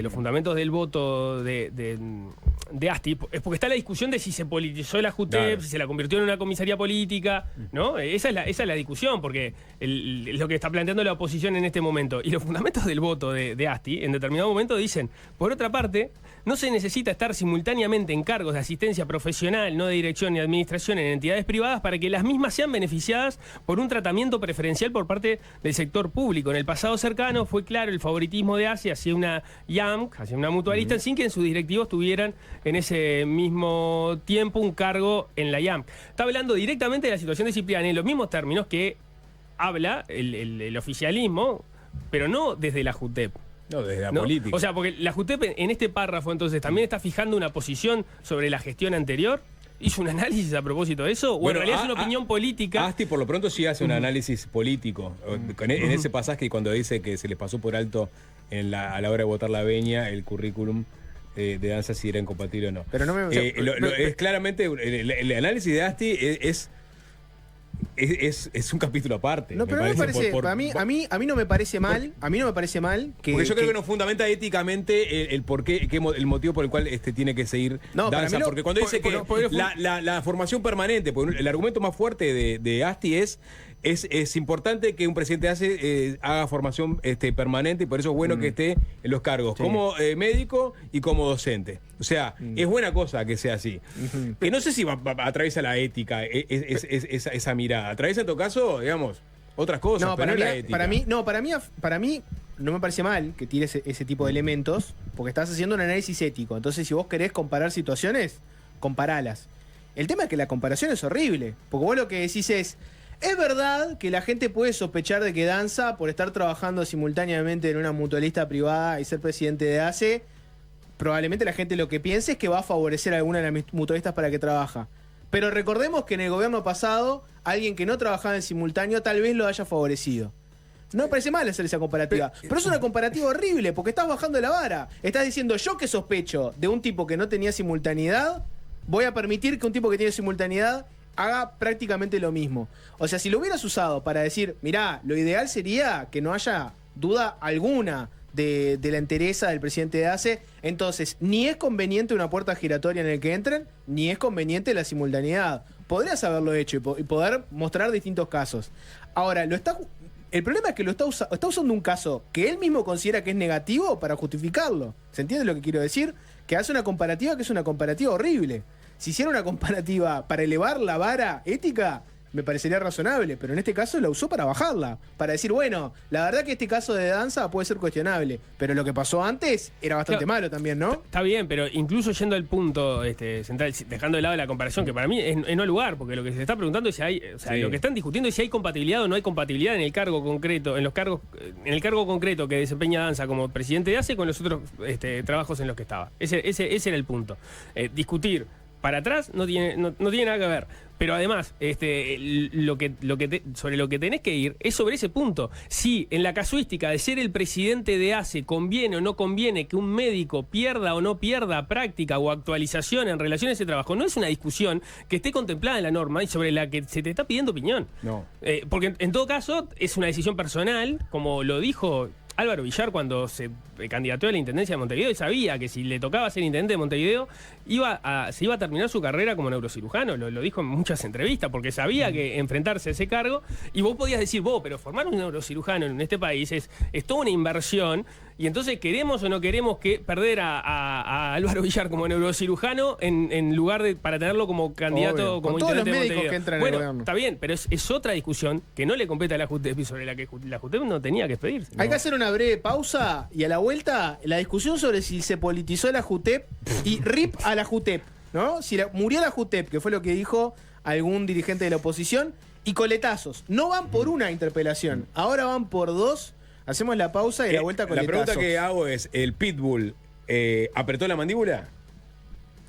los fundamentos del voto de Asti es porque está la discusión de si se politizó la JUTEP, claro, si se la convirtió en una comisaría política, ¿no? Esa es la discusión, porque es lo que está planteando la oposición en este momento. Y los fundamentos del voto de Asti en determinado momento dicen, por otra parte, no se necesita estar simultáneamente en cargos de asistencia profesional, no de dirección ni administración en entidades privadas para que las mismas sean beneficiadas por un tratamiento preferencial por parte del sector público. En el pasado cercano fue claro el favoritismo de Asti hacia una IAMC, hacia una mutualista, sin que en sus directivos tuvieran en ese mismo tiempo un cargo en la IAMC. Está hablando directamente de la situación de Cipriani en los mismos términos que habla el oficialismo, pero no desde la JUTEP. No, desde la política. O sea, porque la JUTEP en este párrafo entonces también está fijando una posición sobre la gestión anterior. ¿Hizo un análisis a propósito de eso? ¿O en realidad es una opinión política? Asti por lo pronto sí hace un análisis político. En ese pasaje cuando dice que se les pasó por alto a la hora de votar la veña el currículum de Danza, si era incompatible o no. Pero no me... es claramente el análisis de Asti es un capítulo aparte. No, pero me parece, a mí no me parece mal. A mí no me parece mal que. Porque yo creo que nos fundamenta éticamente el porqué, el motivo por el cual tiene que seguir Danza. Porque cuando dice que la formación permanente, porque el argumento más fuerte de Asti es importante que un presidente haga formación permanente y por eso es bueno que esté en los cargos como médico y como docente. O sea, es buena cosa que sea así. Que no sé si atraviesa la ética esa mirada. Atraviesa en todo caso, digamos, otras cosas, no, pero no la ética. Para mí no me parece mal que tires ese tipo de elementos porque estás haciendo un análisis ético. Entonces, si vos querés comparar situaciones, comparalas. El tema es que la comparación es horrible. Porque vos lo que decís es verdad que la gente puede sospechar de que Danza, por estar trabajando simultáneamente en una mutualista privada y ser presidente de ACE, probablemente la gente lo que piense es que va a favorecer a alguna de las mutualistas para que trabaja. Pero recordemos que en el gobierno pasado, alguien que no trabajaba en simultáneo tal vez lo haya favorecido. No me parece mal hacer esa comparativa. Pero es una comparativa horrible, porque estás bajando la vara. Estás diciendo, yo que sospecho de un tipo que no tenía simultaneidad, voy a permitir que un tipo que tiene simultaneidad haga prácticamente lo mismo. O sea, si lo hubieras usado para decir, mirá, lo ideal sería que no haya duda alguna de la entereza del presidente de ACE, entonces ni es conveniente una puerta giratoria en el que entren, ni es conveniente la simultaneidad. Podrías haberlo hecho y poder mostrar distintos casos. Ahora, el problema es que está usando un caso que él mismo considera que es negativo para justificarlo. ¿Se entiende lo que quiero decir? Que hace una comparativa que es una comparativa horrible. Si hiciera una comparativa para elevar la vara ética, me parecería razonable, pero en este caso la usó para bajarla, para decir, bueno, la verdad que este caso de Danza puede ser cuestionable, pero lo que pasó antes era bastante malo también, ¿no? Está bien, pero incluso yendo al punto central, dejando de lado la comparación, que para mí es no lugar, porque lo que se está preguntando es si hay, o sea, lo que están discutiendo es si hay compatibilidad o no hay compatibilidad en el cargo concreto, en el cargo concreto que desempeña Danza como presidente de ACE con los otros trabajos en los que estaba. Ese era el punto. Discutir para atrás no tiene nada que ver. Pero además, sobre lo que tenés que ir es sobre ese punto. Si en la casuística de ser el presidente de ACE conviene o no conviene que un médico pierda o no pierda práctica o actualización en relación a ese trabajo, no es una discusión que esté contemplada en la norma y sobre la que se te está pidiendo opinión. No. Porque en todo caso es una decisión personal, como lo dijo Álvaro Villar cuando se candidató a la intendencia de Montevideo y sabía que si le tocaba ser intendente de Montevideo se iba a terminar su carrera como neurocirujano, lo dijo en muchas entrevistas, porque sabía que enfrentarse a ese cargo, y vos podías decir, pero formar un neurocirujano en este país es toda una inversión, y entonces queremos o no queremos que perder a Álvaro Villar como neurocirujano en lugar de para tenerlo como candidato, como intendente de Montevideo. Que entran bueno, en el gobierno. Está bien, pero es otra discusión que no le compete a la JUTEP y sobre la que la JUTEP no tenía que expedirse. Hay que hacer una breve pausa y a la vuelta la discusión sobre si se politizó la JUTEP y RIP a la JUTEP, ¿no? Si murió la JUTEP, que fue lo que dijo algún dirigente de la oposición, y coletazos. No van por una interpelación, ahora van por dos. Hacemos la pausa y la vuelta coletazos. La pregunta que hago es, ¿el Pitbull apretó la mandíbula?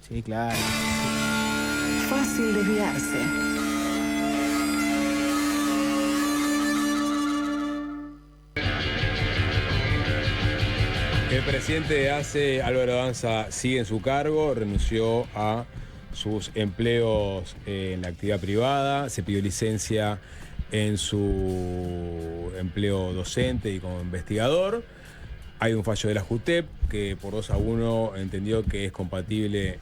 Sí, claro. Fácil desviarse. El presidente de ACE, Álvaro Danza, sigue en su cargo, renunció a sus empleos en la actividad privada, se pidió licencia en su empleo docente y como investigador. Hay un fallo de la JUTEP que por 2-1 entendió que es compatible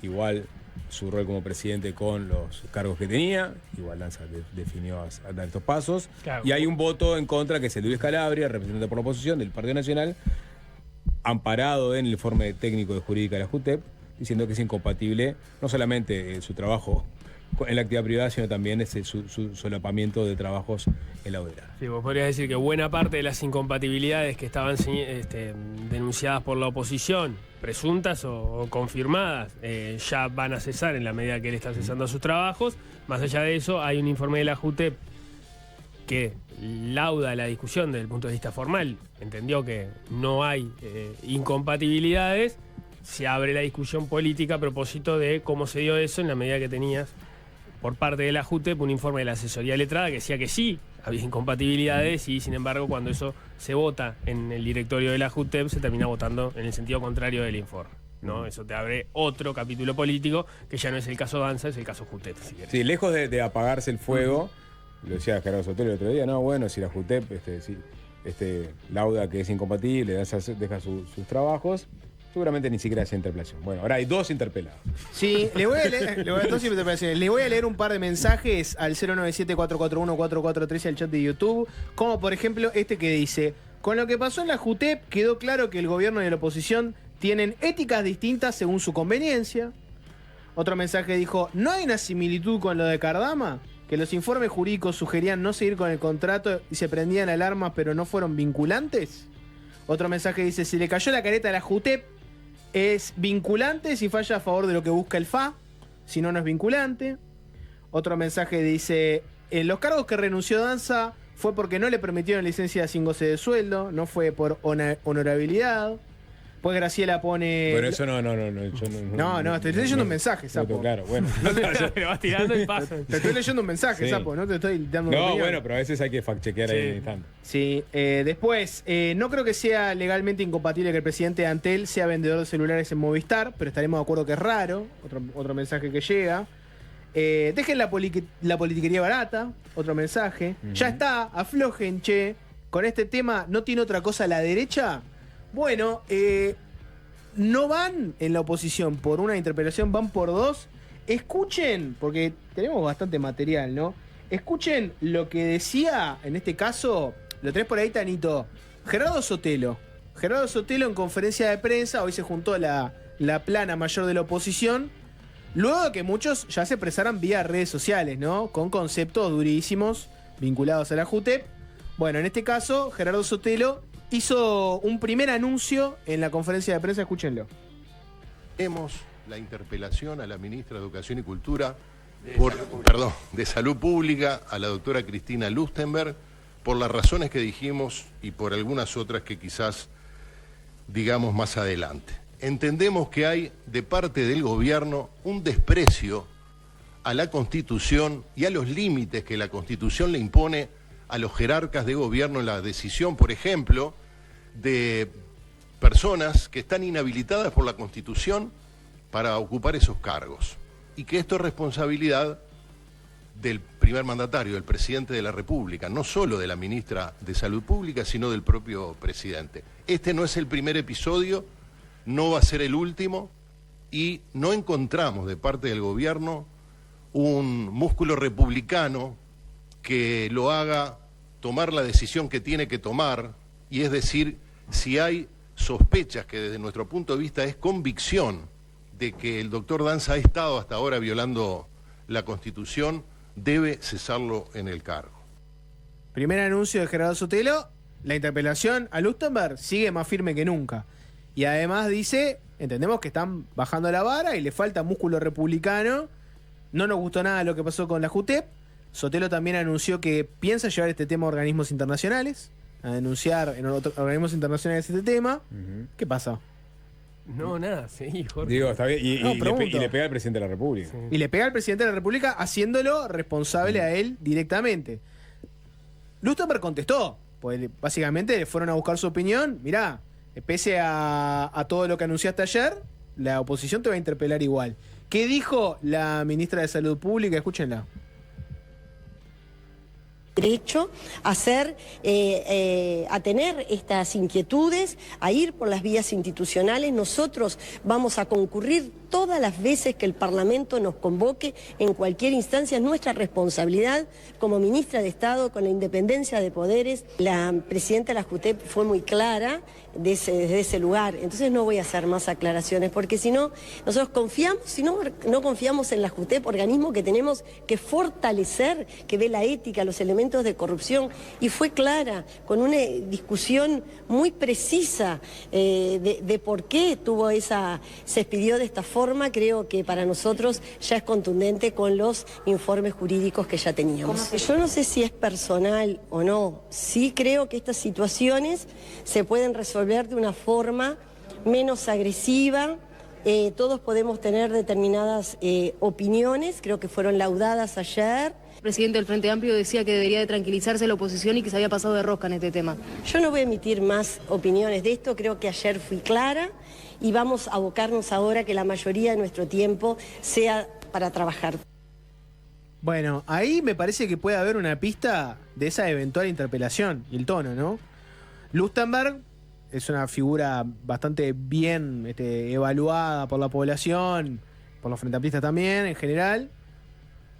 igual su rol como presidente con los cargos que tenía. Igual Danza definió a dar estos pasos. Claro. Y hay un voto en contra que es el de Luis Calabria, representante por la oposición del Partido Nacional, amparado en el informe técnico de jurídica de la JUTEP, diciendo que es incompatible no solamente su trabajo en la actividad privada, sino también su solapamiento de trabajos en la audiencia. Sí, vos podrías decir que buena parte de las incompatibilidades que estaban denunciadas por la oposición, presuntas o confirmadas, ya van a cesar en la medida que él está cesando sus trabajos. Más allá de eso, hay un informe de la JUTEP que lauda la discusión desde el punto de vista formal, entendió que no hay incompatibilidades, se abre la discusión política a propósito de cómo se dio eso en la medida que tenías por parte de la JUTEP un informe de la asesoría letrada que decía que sí había incompatibilidades y sin embargo cuando eso se vota en el directorio de la JUTEP se termina votando en el sentido contrario del informe, ¿no? Eso te abre otro capítulo político que ya no es el caso Danza, es el caso JUTEP, si querés. Sí, lejos de apagarse el fuego, lo decía Gerardo Sotelo el otro día, no, bueno, si la JUTEP lauda que es incompatible, Danza deja sus trabajos, seguramente ni siquiera hace interpelación. Bueno, ahora hay dos interpelados. Sí, le voy a leer un par de mensajes al 097-441-443 al chat de YouTube, como por ejemplo este que dice: con lo que pasó en la JUTEP quedó claro que el gobierno y la oposición tienen éticas distintas según su conveniencia. Otro mensaje dijo: ¿no hay una similitud con lo de Cardama? Que los informes jurídicos sugerían no seguir con el contrato y se prendían alarmas pero no fueron vinculantes. Otro mensaje dice: si le cayó la careta a la JUTEP, es vinculante si falla a favor de lo que busca el FA, si no, no es vinculante. Otro mensaje dice: en los cargos que renunció Danza fue porque no le permitieron licencia sin goce de sueldo, no fue por honorabilidad. Pues Graciela pone... Bueno, eso no. No, te estoy leyendo un mensaje, Sapo. Claro, bueno. Me vas tirando y paso. Te estoy leyendo un mensaje, Sí. Sapo, no te estoy dando una No, opinión. bueno, pero a veces hay que fact-chequear ahí en el instante. Sí, después, no creo que sea legalmente incompatible que el presidente de Antel sea vendedor de celulares en Movistar, pero estaremos de acuerdo que es raro. Otro mensaje que llega. Dejen la politiquería barata, otro mensaje. Ya está, aflojen, che. Con este tema, ¿no tiene otra cosa a la derecha? Bueno, no van en la oposición por una interpelación, van por dos. Escuchen, porque tenemos bastante material, ¿no? Escuchen lo que decía, en este caso, lo tenés por ahí, Tanito, Gerardo Sotelo. Gerardo Sotelo en conferencia de prensa, hoy se juntó la plana mayor de la oposición, luego de que muchos ya se expresaran vía redes sociales, ¿no? Con conceptos durísimos vinculados a la JUTEP. Bueno, en este caso, Gerardo Sotelo hizo un primer anuncio en la conferencia de prensa, escúchenlo. Tenemos la interpelación a la ministra de Educación y Cultura, de Salud Pública, a la doctora Cristina Lustenberg, por las razones que dijimos y por algunas otras que quizás digamos más adelante. Entendemos que hay de parte del gobierno un desprecio a la Constitución y a los límites que la Constitución le impone a los jerarcas de gobierno en la decisión, por ejemplo, de personas que están inhabilitadas por la Constitución para ocupar esos cargos. Y que esto es responsabilidad del primer mandatario, del presidente de la República, no solo de la ministra de Salud Pública, sino del propio presidente. Este no es el primer episodio, no va a ser el último, y no encontramos de parte del gobierno un músculo republicano que lo haga tomar la decisión que tiene que tomar, y es decir, si hay sospechas que desde nuestro punto de vista es convicción de que el doctor Danza ha estado hasta ahora violando la Constitución, debe cesarlo en el cargo. Primer anuncio de Gerardo Sotelo, la interpelación a Lustenberg sigue más firme que nunca. Y además dice, entendemos que están bajando la vara y le falta músculo republicano, no nos gustó nada lo que pasó con la JUTEP. Sotelo también anunció que piensa llevar este tema a organismos internacionales, a denunciar en organismos internacionales este tema. ¿Qué pasa? No, nada, sí, Jorge. Digo, está bien. Y le pega al presidente de la República. Sí. Y le pega al presidente de la República haciéndolo responsable a él directamente. Lustenberg contestó, pues básicamente le fueron a buscar su opinión. Mirá, pese a todo lo que anunciaste ayer, la oposición te va a interpelar igual. ¿Qué dijo la ministra de Salud Pública? Escúchenla. Derecho a a tener estas inquietudes, a ir por las vías institucionales. Nosotros vamos a concurrir todas las veces que el Parlamento nos convoque en cualquier instancia. Es nuestra responsabilidad como ministra de Estado, con la independencia de poderes. La presidenta de la JUTEP fue muy clara desde ese lugar. Entonces no voy a hacer más aclaraciones, porque si no, nosotros confiamos, si no confiamos en la JUTEP, organismo que tenemos que fortalecer, que ve la ética, los elementos de corrupción, y fue clara, con una discusión muy precisa de por qué se expidió de esta forma. Creo que para nosotros ya es contundente con los informes jurídicos que ya teníamos. Yo no sé si es personal o no, sí creo que estas situaciones se pueden resolver de una forma menos agresiva. Todos podemos tener determinadas opiniones, creo que fueron laudadas ayer. El presidente del Frente Amplio decía que debería de tranquilizarse la oposición y que se había pasado de rosca en este tema. Yo no voy a emitir más opiniones de esto, creo que ayer fui clara y vamos a abocarnos ahora que la mayoría de nuestro tiempo sea para trabajar. Bueno, ahí me parece que puede haber una pista de esa eventual interpelación y el tono, ¿no? Lustenberg es una figura bastante bien evaluada por la población, por los frentamplistas también, en general.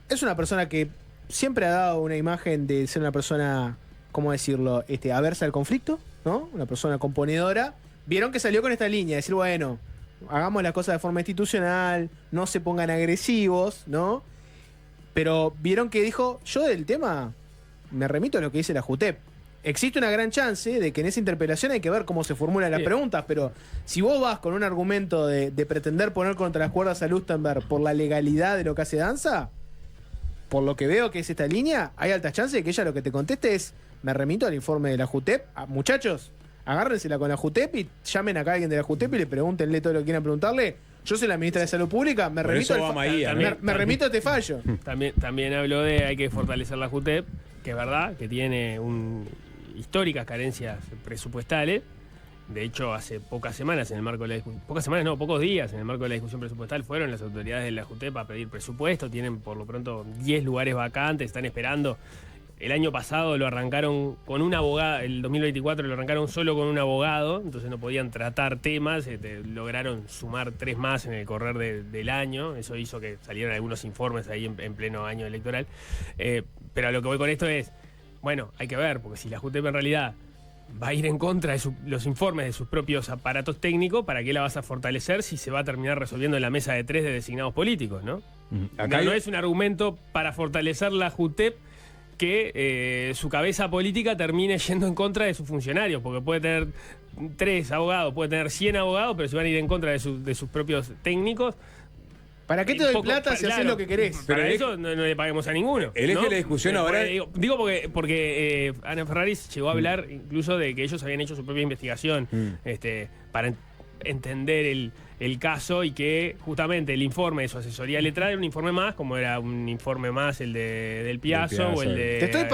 Es una persona que siempre ha dado una imagen de ser una persona, ¿cómo decirlo?, aversa al conflicto, ¿no? Una persona componedora. Vieron que salió con esta línea, decir, bueno, hagamos las cosas de forma institucional, no se pongan agresivos, ¿no? Pero vieron que dijo, yo del tema me remito a lo que dice la JUTEP. Existe una gran chance de que en esa interpelación hay que ver cómo se formulan las preguntas, pero si vos vas con un argumento de pretender poner contra las cuerdas a Lustenberg por la legalidad de lo que hace Danza, por lo que veo que es esta línea, hay altas chances de que ella lo que te conteste es, me remito al informe de la JUTEP. Muchachos, agárrensela con la JUTEP y llamen acá a alguien de la JUTEP y le pregúntenle todo lo que quieran preguntarle. Yo soy la ministra de Salud Pública, me remito a este fallo. También habló de hay que fortalecer la JUTEP, que es verdad, que tiene históricas carencias presupuestales. De hecho, hace pocos días en el marco de la discusión presupuestal fueron las autoridades de la JUTEP a pedir presupuesto. Tienen por lo pronto 10 lugares vacantes, están esperando. El año pasado lo arrancaron con un abogado, el 2024 lo arrancaron solo con un abogado, entonces no podían tratar temas, lograron sumar 3 más en el correr del año, eso hizo que salieran algunos informes ahí en pleno año electoral. Pero a lo que voy con esto es, bueno, hay que ver, porque si la JUTEP en realidad va a ir en contra de los informes de sus propios aparatos técnicos, ¿para qué la vas a fortalecer si se va a terminar resolviendo en la mesa de 3 de designados políticos, ¿no? No es un argumento para fortalecer la JUTEP que su cabeza política termine yendo en contra de sus funcionarios, porque puede tener 3 abogados, puede tener 100 abogados, pero si van a ir en contra de sus propios técnicos. ¿Para qué te doy plata si haces lo que querés? Para eso no le paguemos a ninguno. El eje de la discusión ahora... Digo porque Ana Ferraris llegó a hablar incluso de que ellos habían hecho su propia investigación para entender el caso y que justamente el informe de su asesoría letrada era un informe más, como era un informe más el del Piazzo o el de... Te estoy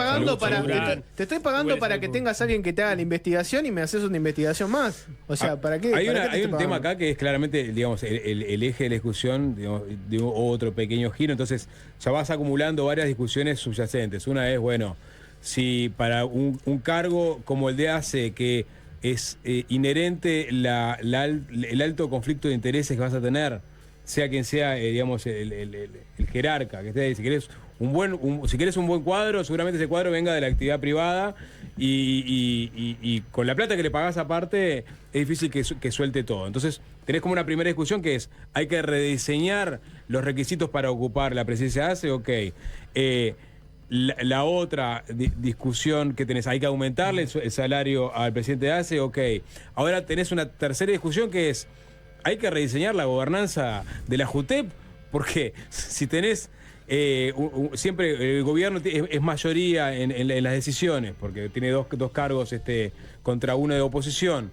pagando para que tengas a alguien que te haga la investigación y me haces una investigación más. O sea, ¿para qué? Hay un tema acá que es claramente, digamos, el eje de la discusión, digamos, de otro pequeño giro. Entonces, ya vas acumulando varias discusiones subyacentes. Una es, bueno, si para un cargo como el de ACE, que es inherente el alto conflicto de intereses que vas a tener, sea quien sea, digamos, el jerarca, que esté, si querés si querés un buen cuadro, seguramente ese cuadro venga de la actividad privada y con la plata que le pagás aparte es difícil que suelte todo. Entonces tenés como una primera discusión que es, hay que rediseñar los requisitos para ocupar la presidencia de ACE, ok. La otra discusión que tenés, hay que aumentarle el salario al presidente de ACE, ok. Ahora tenés una tercera discusión que es, hay que rediseñar la gobernanza de la JUTEP, porque si tenés siempre el gobierno es mayoría en las decisiones, porque tiene dos cargos contra uno de oposición,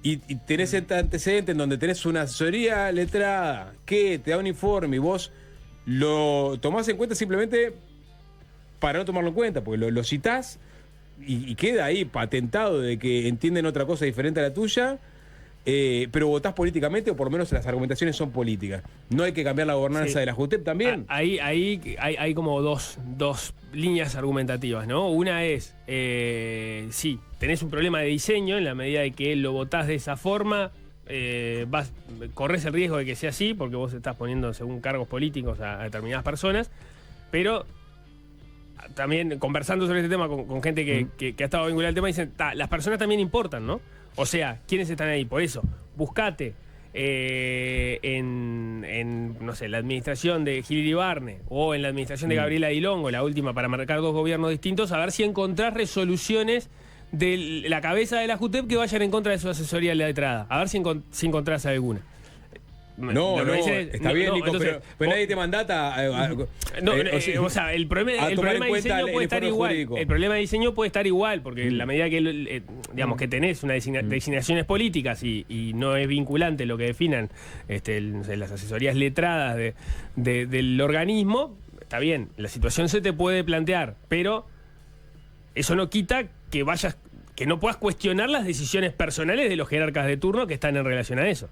y tenés este antecedente en donde tenés una asesoría letrada que te da un informe y vos lo tomás en cuenta simplemente para no tomarlo en cuenta, porque lo citás y queda ahí patentado de que entienden otra cosa diferente a la tuya, pero votás políticamente, o por lo menos las argumentaciones son políticas. No hay que cambiar la gobernanza de la JUTEP también. Ahí hay como dos líneas argumentativas, ¿no? Una es, sí, tenés un problema de diseño en la medida de que lo votás de esa forma, corres el riesgo de que sea así, porque vos estás poniendo según cargos políticos a determinadas personas, pero también conversando sobre este tema con gente que ha estado vinculada al tema, dicen, las personas también importan, ¿no? O sea, ¿quiénes están ahí? Por eso, buscate no sé, la administración de Gil Iribarne o en la administración de Gabriela Dilongo, la última para marcar 2 gobiernos distintos, a ver si encontrás resoluciones de la cabeza de la JUTEP que vayan en contra de su asesoría letrada. A ver si encontrás alguna. Está bien, Nico, entonces, pero nadie te mandata. O sea, el problema de diseño puede estar igual. Jurídico. El problema de diseño puede estar igual, porque en la medida que digamos que tenés una designaciones políticas y no es vinculante lo que definan las asesorías letradas del organismo, está bien, la situación se te puede plantear, pero eso no quita que no puedas cuestionar las decisiones personales de los jerarcas de turno que están en relación a eso,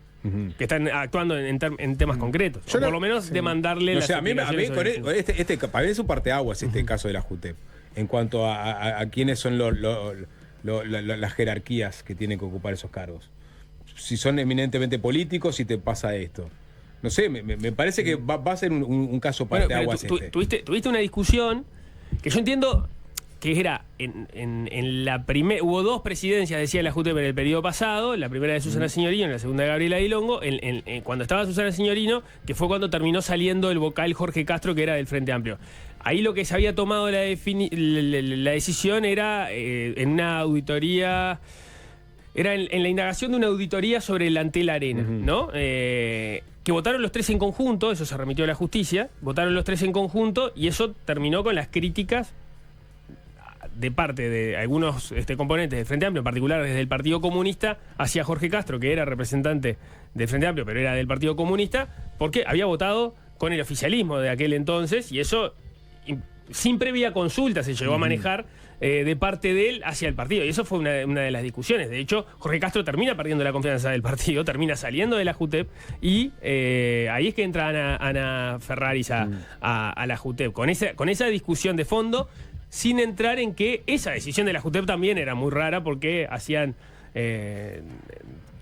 que están actuando en temas concretos, o por lo menos demandarle las explicaciones para mí es un parteaguas este caso de la JUTEP, en cuanto a quiénes son las jerarquías que tienen que ocupar esos cargos. Si son eminentemente políticos, si te pasa esto. No sé, me parece que va a ser un caso parteaguas. Tuviste una discusión que yo entiendo que era en la primera, hubo 2 presidencias, decía la JUTEP en el periodo pasado, la primera de Susana Signorino y la segunda de Gabriela Dilongo, cuando estaba Susana Signorino, que fue cuando terminó saliendo el vocal Jorge Castro, que era del Frente Amplio. Ahí lo que se había tomado la decisión era en una auditoría, era en la indagación de una auditoría sobre el Antel Arena, ¿no? Que votaron los 3 en conjunto, eso se remitió a la justicia, votaron los 3 en conjunto y eso terminó con las críticas de parte de algunos componentes del Frente Amplio, en particular desde el Partido Comunista, hacia Jorge Castro, que era representante del Frente Amplio, pero era del Partido Comunista, porque había votado con el oficialismo de aquel entonces, y eso sin previa consulta se llegó a manejar de parte de él hacia el partido. Y eso fue una de las discusiones. De hecho, Jorge Castro termina perdiendo la confianza del partido, termina saliendo de la JUTEP, y ahí es que entra Ana Ferraris a la JUTEP, con esa discusión de fondo, sin entrar en que esa decisión de la JUTEP también era muy rara, porque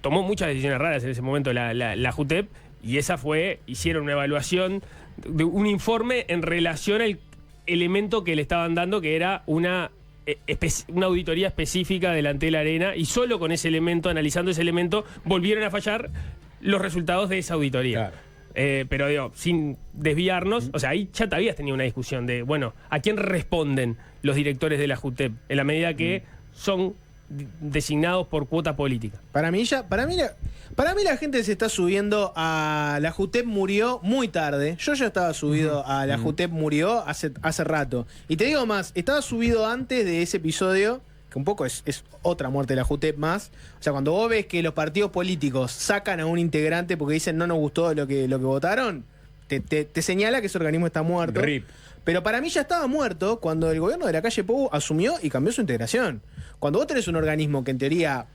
tomó muchas decisiones raras en ese momento la JUTEP, y hicieron una evaluación de un informe en relación al elemento que le estaban dando, que era una auditoría específica delante de la arena, y solo con ese elemento, analizando ese elemento, volvieron a fallar los resultados de esa auditoría. Claro. Pero digo, sin desviarnos, o sea, ahí ya te habías tenido una discusión de, bueno, ¿a quién responden los directores de la JUTEP? En la medida que son designados por cuota política. Para mí la gente se está subiendo a la JUTEP murió muy tarde. Yo ya estaba subido a la JUTEP murió hace rato. Y te digo más, estaba subido antes de ese episodio, que un poco es otra muerte de la JUTEP más. O sea, cuando vos ves que los partidos políticos sacan a un integrante porque dicen no nos gustó lo que votaron, te señala que ese organismo está muerto. RIP. Pero para mí ya estaba muerto cuando el gobierno de la calle Pou asumió y cambió su integración. Cuando vos tenés un organismo que en teoría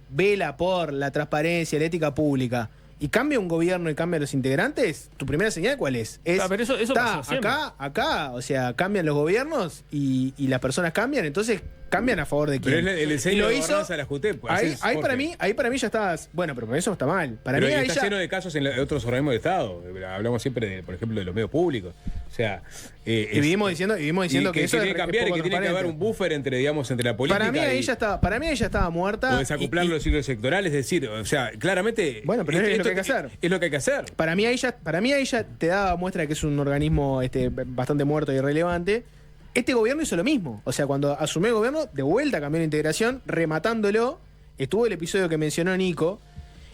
vela por la transparencia, la ética pública, y cambia un gobierno y cambia los integrantes, ¿tu primera señal cuál es? Pero eso pasó siempre. Acá, o sea, cambian los gobiernos y las personas cambian, entonces cambian a favor de quién. Pero el diseño de gobernanza de la JUTEP. Ahí para mí ya estabas. Bueno, pero eso está mal. Para pero mí ahí está lleno de casos en otros organismos de Estado. Hablamos siempre, por ejemplo, de los medios públicos. O sea, y vivimos diciendo que eso tiene que cambiar, y que tiene que haber un buffer entre la política. Para mí ahí ya estaba muerta. O desacoplar los ciclos sectorales, es decir, o sea, claramente. Bueno, pero es lo que hay que hacer. Es lo que hay que hacer. Para mí ahí ya te daba muestra de que es un organismo bastante muerto y irrelevante. Este gobierno hizo lo mismo. O sea, cuando asumió el gobierno, de vuelta cambió la integración, rematándolo. Estuvo el episodio que mencionó Nico.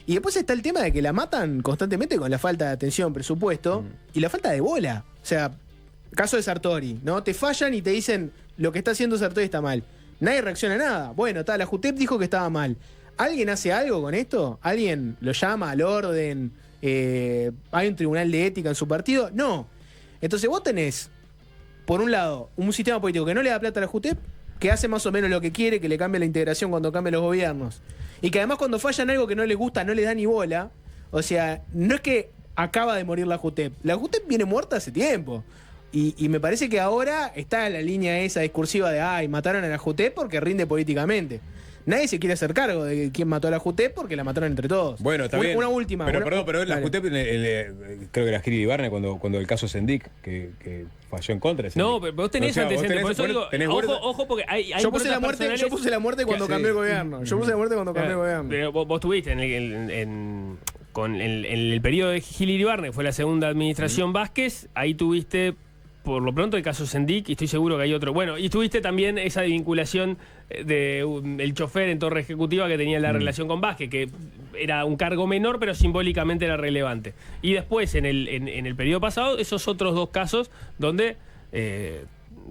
Y después está el tema de que la matan constantemente con la falta de atención, presupuesto, y la falta de bola. O sea, caso de Sartori, ¿no? Te fallan y te dicen lo que está haciendo Sartori está mal. Nadie reacciona a nada. Bueno, la JUTEP dijo que estaba mal. ¿Alguien hace algo con esto? ¿Alguien lo llama al orden? ¿Hay un tribunal de ética en su partido? No. Entonces vos tenés, por un lado, un sistema político que no le da plata a la JUTEP, que hace más o menos lo que quiere, que le cambie la integración cuando cambien los gobiernos. Y que además cuando fallan algo que no les gusta, no les da ni bola. O sea, no es que acaba de morir la JUTEP. La JUTEP viene muerta hace tiempo. Y me parece que ahora está la línea esa discursiva de mataron a la JUTEP porque rinde políticamente. Nadie se quiere hacer cargo de quién mató a la JUTEP porque la mataron entre todos. Bueno, está bien. Una última. Pero la JUTEP, creo que era Gil Ibarne cuando el caso Sendik, que falló en contra de Sendik. No, pero vos tenés antecedentes. Por eso digo, ojo, porque hay yo puse la muerte cuando cambió el gobierno. Pero vos tuviste con el periodo de Gil Ibarne, que fue la segunda administración Vázquez, ahí tuviste por lo pronto el caso Sendik, y estoy seguro que hay otro. Bueno, y tuviste también esa vinculación de el chofer en Torre Ejecutiva que tenía la relación con Vázquez, que era un cargo menor, pero simbólicamente era relevante. Y después, en el periodo pasado, esos otros dos casos donde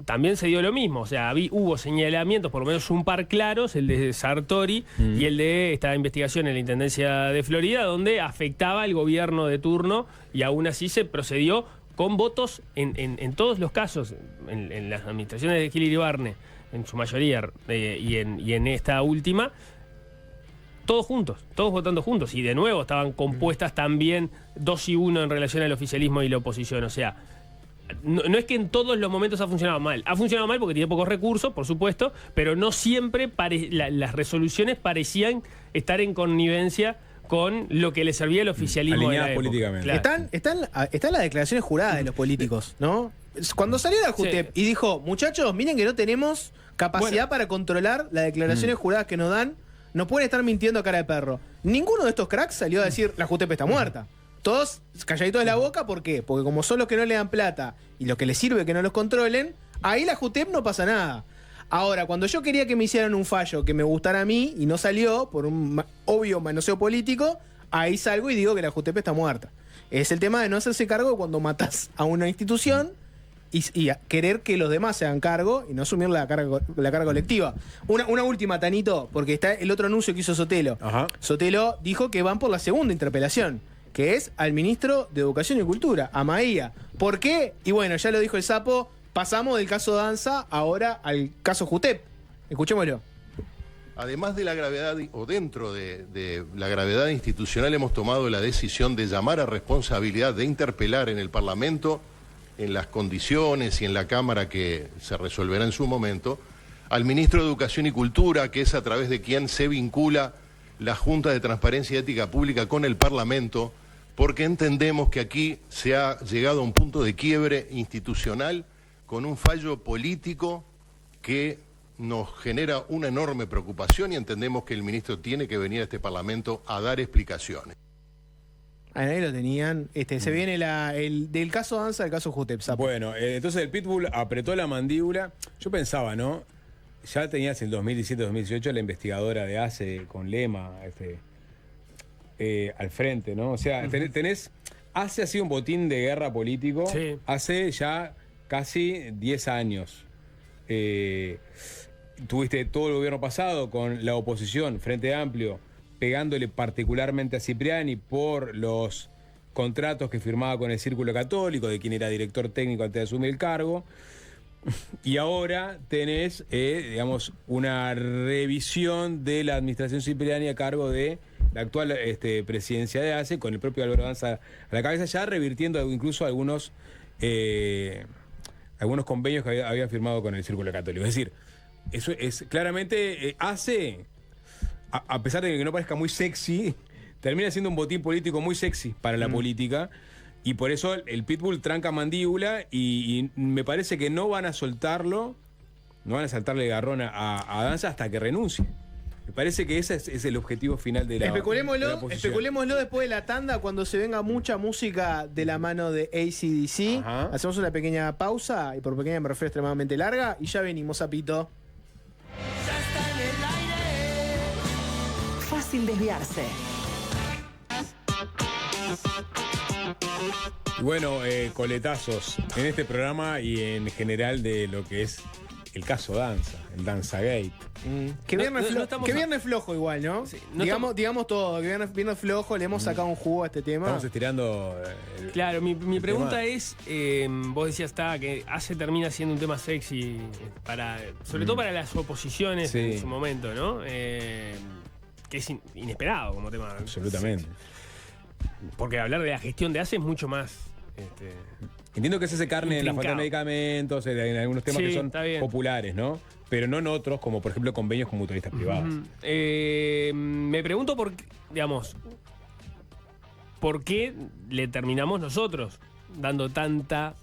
también se dio lo mismo. O sea, hubo señalamientos, por lo menos un par claros, el de Sartori y el de esta investigación en la Intendencia de Florida, donde afectaba al gobierno de turno, y aún así se procedió con votos en todos los casos, en las administraciones de Gil Ibarne, en su mayoría, y en esta última, todos juntos, todos votando juntos. Y de nuevo estaban compuestas también 2 y 1 en relación al oficialismo y la oposición. O sea, no es que en todos los momentos ha funcionado mal. Ha funcionado mal porque tiene pocos recursos, por supuesto, pero no siempre las resoluciones parecían estar en connivencia con lo que le servía el oficialismo alineadas políticamente. Claro. Están las declaraciones juradas de los políticos, ¿no? Cuando salió la JUTEP y dijo, muchachos, miren que no tenemos capacidad para controlar las declaraciones juradas que nos dan, no pueden estar mintiendo a cara de perro. Ninguno de estos cracks salió a decir, la JUTEP está muerta. Todos calladitos de la boca, ¿por qué? Porque como son los que no le dan plata y lo que les sirve que no los controlen, ahí la JUTEP no pasa nada. Ahora, cuando yo quería que me hicieran un fallo que me gustara a mí y no salió por un obvio manoseo político, ahí salgo y digo que la JUTEP está muerta. Es el tema de no hacerse cargo cuando matás a una institución y querer que los demás se hagan cargo y no asumir la carga colectiva. Una última, Tanito, porque está el otro anuncio que hizo Sotelo. Ajá. Sotelo dijo que van por la segunda interpelación, que es al ministro de Educación y Cultura, a Maía. ¿Por qué? Y bueno, ya lo dijo el Sapo, pasamos del caso Danza ahora al caso Jutep. Escuchémoslo. Además de la gravedad, o dentro de la gravedad institucional, hemos tomado la decisión de llamar a responsabilidad, de interpelar en el Parlamento, en las condiciones y en la Cámara que se resolverá en su momento, al ministro de Educación y Cultura, que es a través de quien se vincula la Junta de Transparencia y Ética Pública con el Parlamento, porque entendemos que aquí se ha llegado a un punto de quiebre institucional con un fallo político que nos genera una enorme preocupación y entendemos que el ministro tiene que venir a este Parlamento a dar explicaciones. Ahí lo tenían. Se viene del caso Danza al caso Jutep, Sapo. Bueno, entonces el Pitbull apretó la mandíbula. Yo pensaba, ¿no? Ya tenías en 2017-2018 la investigadora de ACE con Lema al frente, ¿no? O sea, tenés... ACE ha sido un botín de guerra político hace ya casi 10 años. Tuviste todo el gobierno pasado con la oposición, Frente Amplio, pegándole particularmente a Cipriani por los contratos que firmaba con el Círculo Católico, de quien era director técnico antes de asumir el cargo. Y ahora tenés, digamos, una revisión de la administración Cipriani a cargo de la actual presidencia de ACE, con el propio Álvaro Danza a la cabeza, ya revirtiendo incluso algunos convenios que había firmado con el Círculo Católico. Es decir, eso es claramente ACE, a pesar de que no parezca muy sexy, termina siendo un botín político muy sexy para la política. Y por eso el Pitbull tranca mandíbula y me parece que no van a soltarlo, no van a saltarle garrón a Danza hasta que renuncie. Me parece que ese es el objetivo final de la Especulémoslo después de la tanda, cuando se venga mucha música de la mano de AC/DC. Hacemos una pequeña pausa, y por pequeña me refiero extremadamente larga, y ya venimos, Zapito. Fácil desviarse. Y bueno, coletazos en este programa y en general de lo que es el caso Danza, el Danzagate. Que viernes flojo igual, ¿no? Sí, digamos todo, que viernes flojo, le hemos sacado un jugo a este tema. Estamos estirando. Claro, mi pregunta es, vos decías que ACE termina siendo un tema sexy sobre todo para las oposiciones en su momento, ¿no? Que es inesperado como tema. Absolutamente. Porque hablar de la gestión de ACE es mucho más... Entiendo que se hace carne en la falta de medicamentos, en algunos temas que son populares, ¿no? Pero no en otros, como por ejemplo convenios con mutualistas privados. Me pregunto por qué le terminamos nosotros dando tanta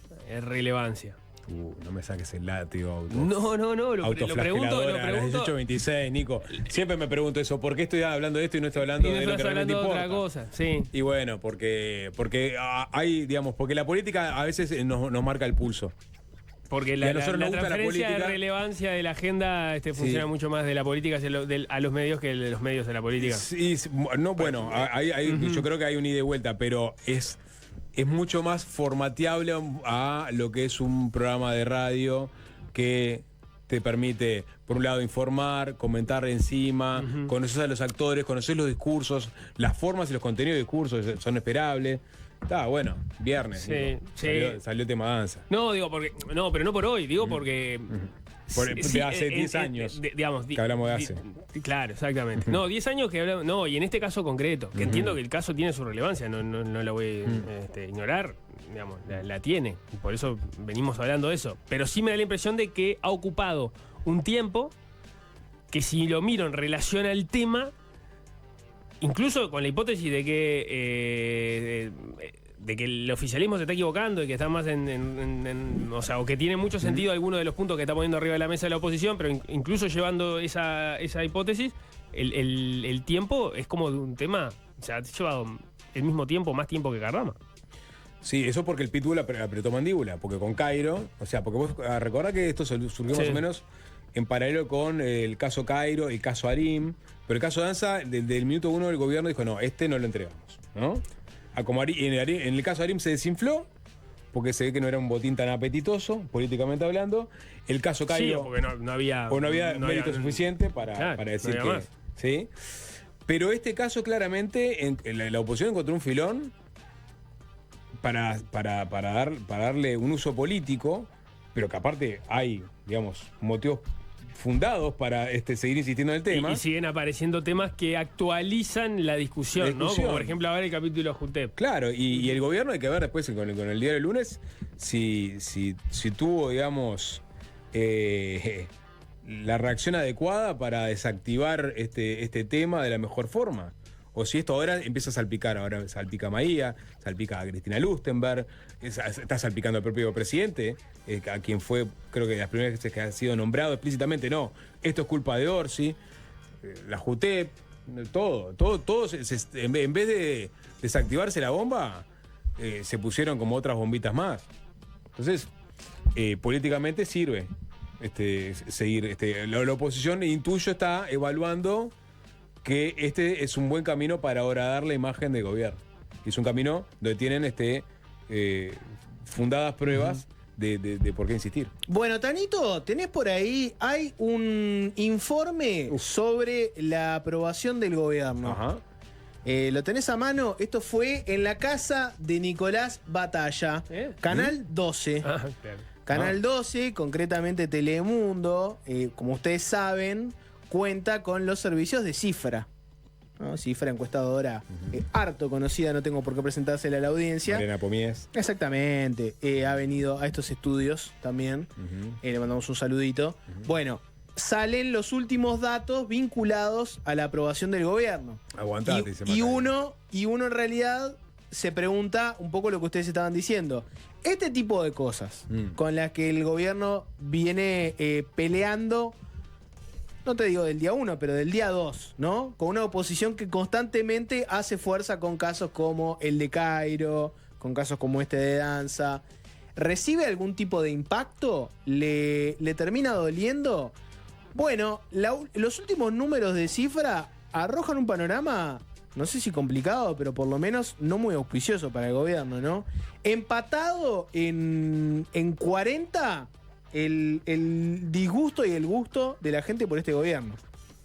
relevancia. No me saques el látigo. No, lo pregunto. A las 18:26, Nico. Siempre me pregunto eso. ¿Por qué estoy hablando de esto y no estoy hablando de lo que realmente importa? Otra cosa, sí. Y bueno, porque hay, digamos, porque la política a veces nos marca el pulso. Porque la transferencia de relevancia de la agenda funciona mucho más de la política a los medios que de los medios de la política. Sí, no, bueno, yo creo que hay un ida y vuelta, pero es mucho más formateable a lo que es un programa de radio que te permite, por un lado, informar, comentar encima, conocer a los actores, conocer los discursos, las formas y los contenidos de discursos son esperables. Está bueno, viernes. Sí, salió el tema Danza. Pero no por hoy, digo porque... de hace 10 años que hablamos de ACE. Claro, exactamente. 10 años que hablamos... No, y en este caso concreto, que entiendo que el caso tiene su relevancia, no la voy a ignorar, digamos, la tiene. Y por eso venimos hablando de eso. Pero sí me da la impresión de que ha ocupado un tiempo que, si lo miro en relación al tema, incluso con la hipótesis de que el oficialismo se está equivocando y que está más o que tiene mucho sentido alguno de los puntos que está poniendo arriba de la mesa de la oposición, pero incluso llevando esa hipótesis, el tiempo es como de un tema, o sea, ha llevado el mismo tiempo, más tiempo que Carrama. Sí, eso porque el Pitbull apretó mandíbula, porque con Cairo, o sea, porque vos recordá que esto surgió más o menos en paralelo con el caso Cairo, el caso Arim, pero el caso Danza, desde el minuto 1 del gobierno dijo, no, no lo entregamos, ¿no? En el caso Arim se desinfló porque se ve que no era un botín tan apetitoso, políticamente hablando. El caso Cairo. Sí, porque no había. O no había mérito suficiente para decir no que. había más. ¿Sí? Pero este caso, claramente, la oposición encontró un filón para darle un uso político, pero que aparte hay, digamos, motivos fundados para seguir insistiendo en el tema. Y siguen apareciendo temas que actualizan la discusión, ¿no? Como por ejemplo ahora el capítulo Jutep. Claro, y el gobierno hay que ver después con el diario del lunes si tuvo, digamos, la reacción adecuada para desactivar este tema de la mejor forma. O si esto ahora empieza a salpicar, ahora salpica a Maía, salpica a Cristina Lustenberg, está salpicando al propio presidente, a quien fue, creo que de las primeras veces que ha sido nombrado explícitamente, no, esto es culpa de Orsi, la JUTEP, todo en vez de desactivarse la bomba, se pusieron como otras bombitas más. Entonces, políticamente sirve seguir, la oposición, intuyo, está evaluando que este es un buen camino para ahora dar la imagen de gobierno. Es un camino donde tienen fundadas pruebas de por qué insistir. Bueno, Tanito, tenés por ahí, hay un informe sobre la aprobación del gobierno. Ajá. Lo tenés a mano, esto fue en la casa de Nicolás Batalla, Canal 12. Claro. Canal 12, concretamente Telemundo, como ustedes saben, cuenta con los servicios de Cifra, ¿no? Cifra, encuestadora harto conocida, no tengo por qué presentársela a la audiencia. Mariana Pomies. Exactamente, ha venido a estos estudios también, le mandamos un saludito. Bueno, salen los últimos datos vinculados a la aprobación del gobierno. Aguantate, y uno en realidad se pregunta un poco lo que ustedes estaban diciendo. Este tipo de cosas con las que el gobierno viene peleando, no te digo del día 1, pero del día 2, ¿no? Con una oposición que constantemente hace fuerza con casos como el de Cairo, con casos como este de Danza. ¿Recibe algún tipo de impacto? ¿Le termina doliendo? Bueno, los últimos números de Cifra arrojan un panorama, no sé si complicado, pero por lo menos no muy auspicioso para el gobierno, ¿no? Empatado en 40... El disgusto y el gusto de la gente por este gobierno.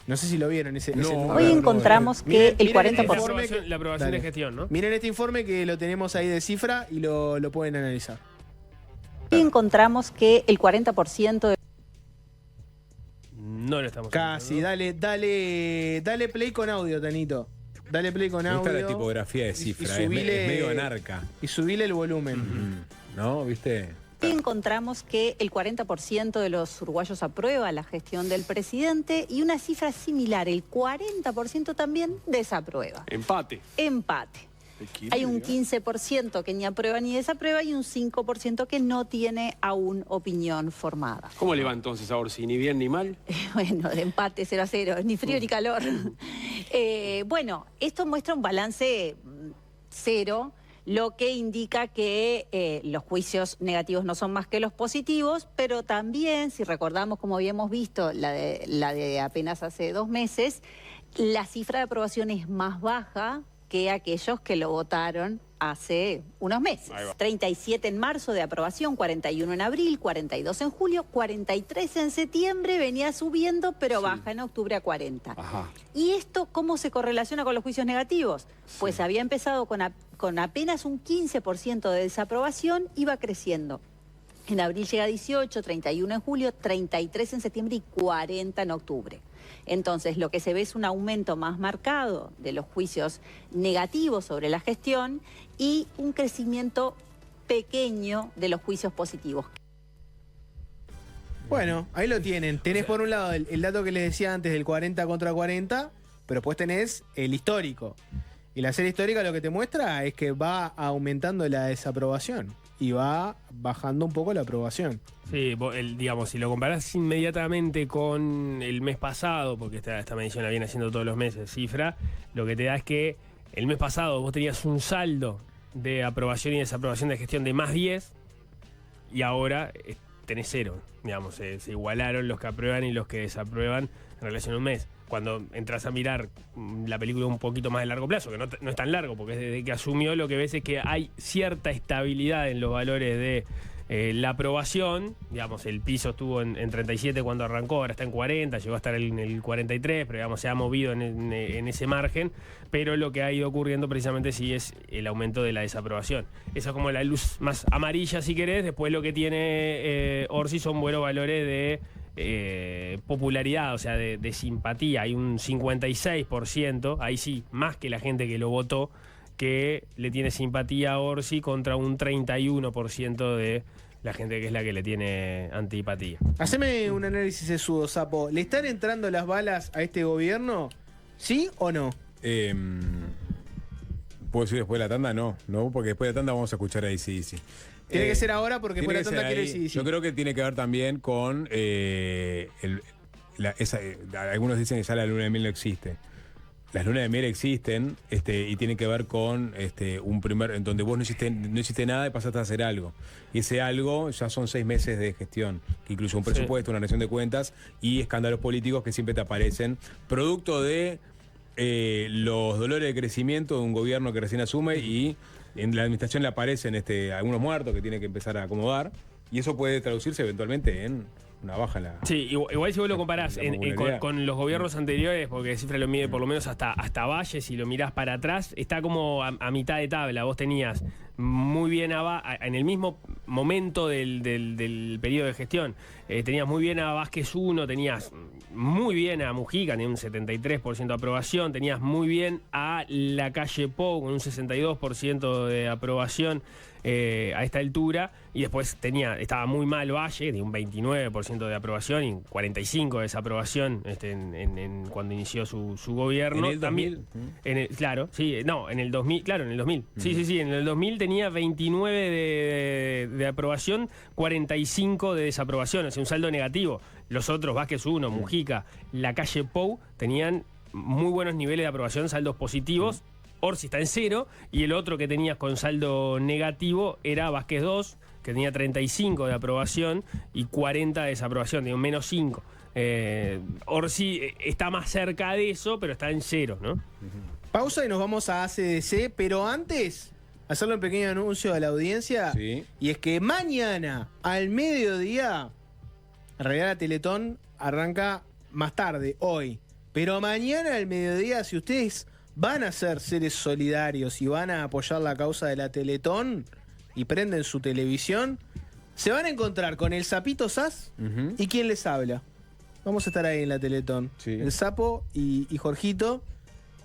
No sé si lo vieron ese número. Hoy encontramos que el 40%... La aprobación de gestión, ¿no? Miren este informe que lo tenemos ahí de Cifra y lo pueden analizar. Hoy encontramos que el 40% de... No lo estamos Casi, dale play con audio, Tanito. Dale play con audio. Me gusta la tipografía de Cifra, es medio anarca. Y subile el volumen. ¿No? ¿Viste? Hoy encontramos que el 40% de los uruguayos aprueba la gestión del presidente y una cifra similar, el 40% también desaprueba. Empate. Hay un 15% que ni aprueba ni desaprueba y un 5% que no tiene aún opinión formada. ¿Cómo le va entonces a Orsi? ¿Ni bien ni mal? Bueno, de empate 0-0, ni frío ni calor. Bueno, esto muestra un balance cero, lo que indica que los juicios negativos no son más que los positivos, pero también, si recordamos como habíamos visto la de apenas hace 2 meses, la cifra de aprobación es más baja que aquellos que lo votaron hace unos meses. 37 en marzo de aprobación, 41 en abril, 42 en julio, 43 en septiembre, venía subiendo, pero baja en octubre a 40. Ajá. ¿Y esto cómo se correlaciona con los juicios negativos? Pues había empezado con apenas un 15% de desaprobación, iba creciendo. En abril llega a 18, 31 en julio, 33 en septiembre y 40 en octubre. Entonces, lo que se ve es un aumento más marcado de los juicios negativos sobre la gestión y un crecimiento pequeño de los juicios positivos. Bueno, ahí lo tienen. Tenés por un lado el dato que les decía antes del 40 contra 40, pero después tenés el histórico. Y la serie histórica lo que te muestra es que va aumentando la desaprobación y va bajando un poco la aprobación. Sí, digamos, si lo comparás inmediatamente con el mes pasado, porque esta medición la viene haciendo todos los meses, Cifra, lo que te da es que el mes pasado vos tenías un saldo de aprobación y desaprobación de gestión de más 10 y ahora tenés 0. Digamos, se igualaron los que aprueban y los que desaprueban en relación a un mes. cuando entras a mirar la película un poquito más de largo plazo, que no es tan largo, porque desde que asumió lo que ves es que hay cierta estabilidad en los valores de la aprobación. Digamos, el piso estuvo en 37 cuando arrancó, ahora está en 40, llegó a estar en el 43, pero digamos, se ha movido en ese margen. Pero lo que ha ido ocurriendo precisamente sí es el aumento de la desaprobación. Esa es como la luz más amarilla, si querés. Después lo que tiene Orsi son buenos valores de popularidad, o sea, de simpatía. Hay un 56%, ahí sí, más que la gente que lo votó, que le tiene simpatía a Orsi, contra un 31% de la gente que es la que le tiene antipatía. Haceme un análisis sesudo, Sapo. ¿Le están entrando las balas a este gobierno? ¿Sí o no? ¿Puedo decir después de la tanda? No, porque después de la tanda vamos a escuchar a AC/DC. Tiene que ser ahora porque después de la tanda quiere decir. Yo creo que tiene que ver también con algunos dicen que ya la luna de miel no existe. Las lunas de miel existen y tienen que ver con un primer, en donde vos no hiciste nada y pasaste a hacer algo. Y ese algo ya son 6 meses de gestión, que incluye un presupuesto, una rendición de cuentas y escándalos políticos que siempre te aparecen, producto de los dolores de crecimiento de un gobierno que recién asume, y en la administración le aparecen algunos muertos que tiene que empezar a acomodar, y eso puede traducirse eventualmente en una baja en la... Sí, igual si vos lo comparás con los gobiernos anteriores, porque Cifra lo mide por lo menos hasta Valle, si lo mirás para atrás, está como a mitad de tabla. Vos tenías muy bien en el mismo momento del periodo de gestión, tenías muy bien a Vázquez 1, tenías muy bien a Mujica, tenía un 73% de aprobación, tenías muy bien a Lacalle Pou con un 62% de aprobación a esta altura, y después estaba muy mal Valle, de un 29% de aprobación y 45% de desaprobación cuando inició su gobierno. ¿En el 2000? Claro, sí, no, en el 2000, claro, en el 2000. Sí, en el 2000 tenía 29 de aprobación, 45 de desaprobación, o sea, un saldo negativo. Los otros, Vázquez 1, Mujica, Lacalle Pou, tenían muy buenos niveles de aprobación, saldos positivos. Orsi está en 0, y el otro que tenías con saldo negativo era Vázquez 2, que tenía 35 de aprobación y 40 de desaprobación, tenía un menos 5. Orsi está más cerca de eso, pero está en 0, ¿no? Pausa y nos vamos a ACDC, pero antes, hacerle un pequeño anuncio a la audiencia. Sí. Y es que mañana, al mediodía, en realidad la Teletón arranca más tarde, hoy. Pero mañana al mediodía, si ustedes van a ser seres solidarios y van a apoyar la causa de la Teletón y prenden su televisión, se van a encontrar con el Sapito Sass y quien les habla. Vamos a estar ahí en la Teletón. Sí. El Sapo y Jorgito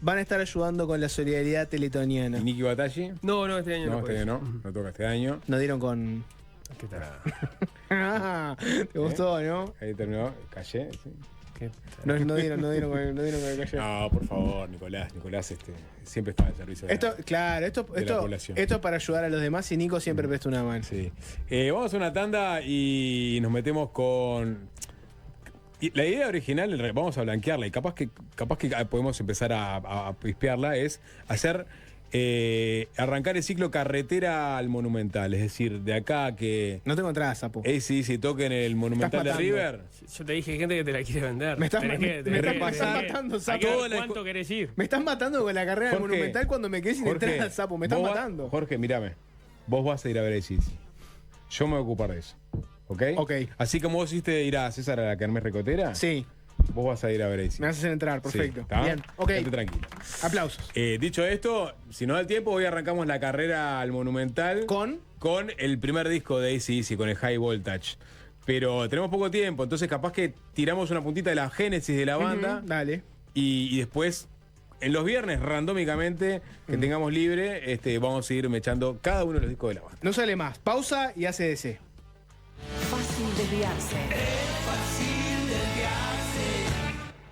van a estar ayudando con la solidaridad teletoniana. ¿Y Nicky Batalli? No, este año no. Este año no toca este año. Nos dieron con... ¿Qué tal? ¿Te gustó, no? Ahí terminó, callé, sí. No dieron con el calle. No, por favor, Nicolás siempre está al servicio de la población. Esto es para ayudar a los demás, y Nico siempre presta una mano. Sí. Vamos a hacer una tanda y nos metemos con... la idea original, vamos a blanquearla, y capaz que podemos empezar a pispearla, es hacer... arrancar el ciclo carretera al Monumental, es decir, de acá que... No tengo entrada, Sapo. Sí, toquen el Monumental de River. Yo te dije, gente que te la quiere vender. Me estás matando, Sapo. ¿Cuánto querés ir? Me estás matando con la carrera del Monumental cuando me quedé sin entrada, Sapo. Me estás matando. Jorge, mírame. Vos vas a ir a ver AC/DC. Yo me voy a ocupar de eso. ¿Ok? Ok. Así como vos hiciste ir a César a la Kermés Recotera. Sí. Vos vas a ir a ver AC/DC. Me vas a hacer entrar, perfecto. Sí, bien, ok. Quédate tranquilo. Aplausos. Dicho esto, si no da el tiempo, hoy arrancamos la carrera al Monumental con el primer disco de AC/DC, con el High Voltage. Pero tenemos poco tiempo, entonces capaz que tiramos una puntita de la génesis de la banda. Dale. Y después, en los viernes, randómicamente, que tengamos libre, vamos a ir mechando cada uno de los discos de la banda. No sale más. Pausa y ACDC. Fácil desviarse. Es fácil desviarse.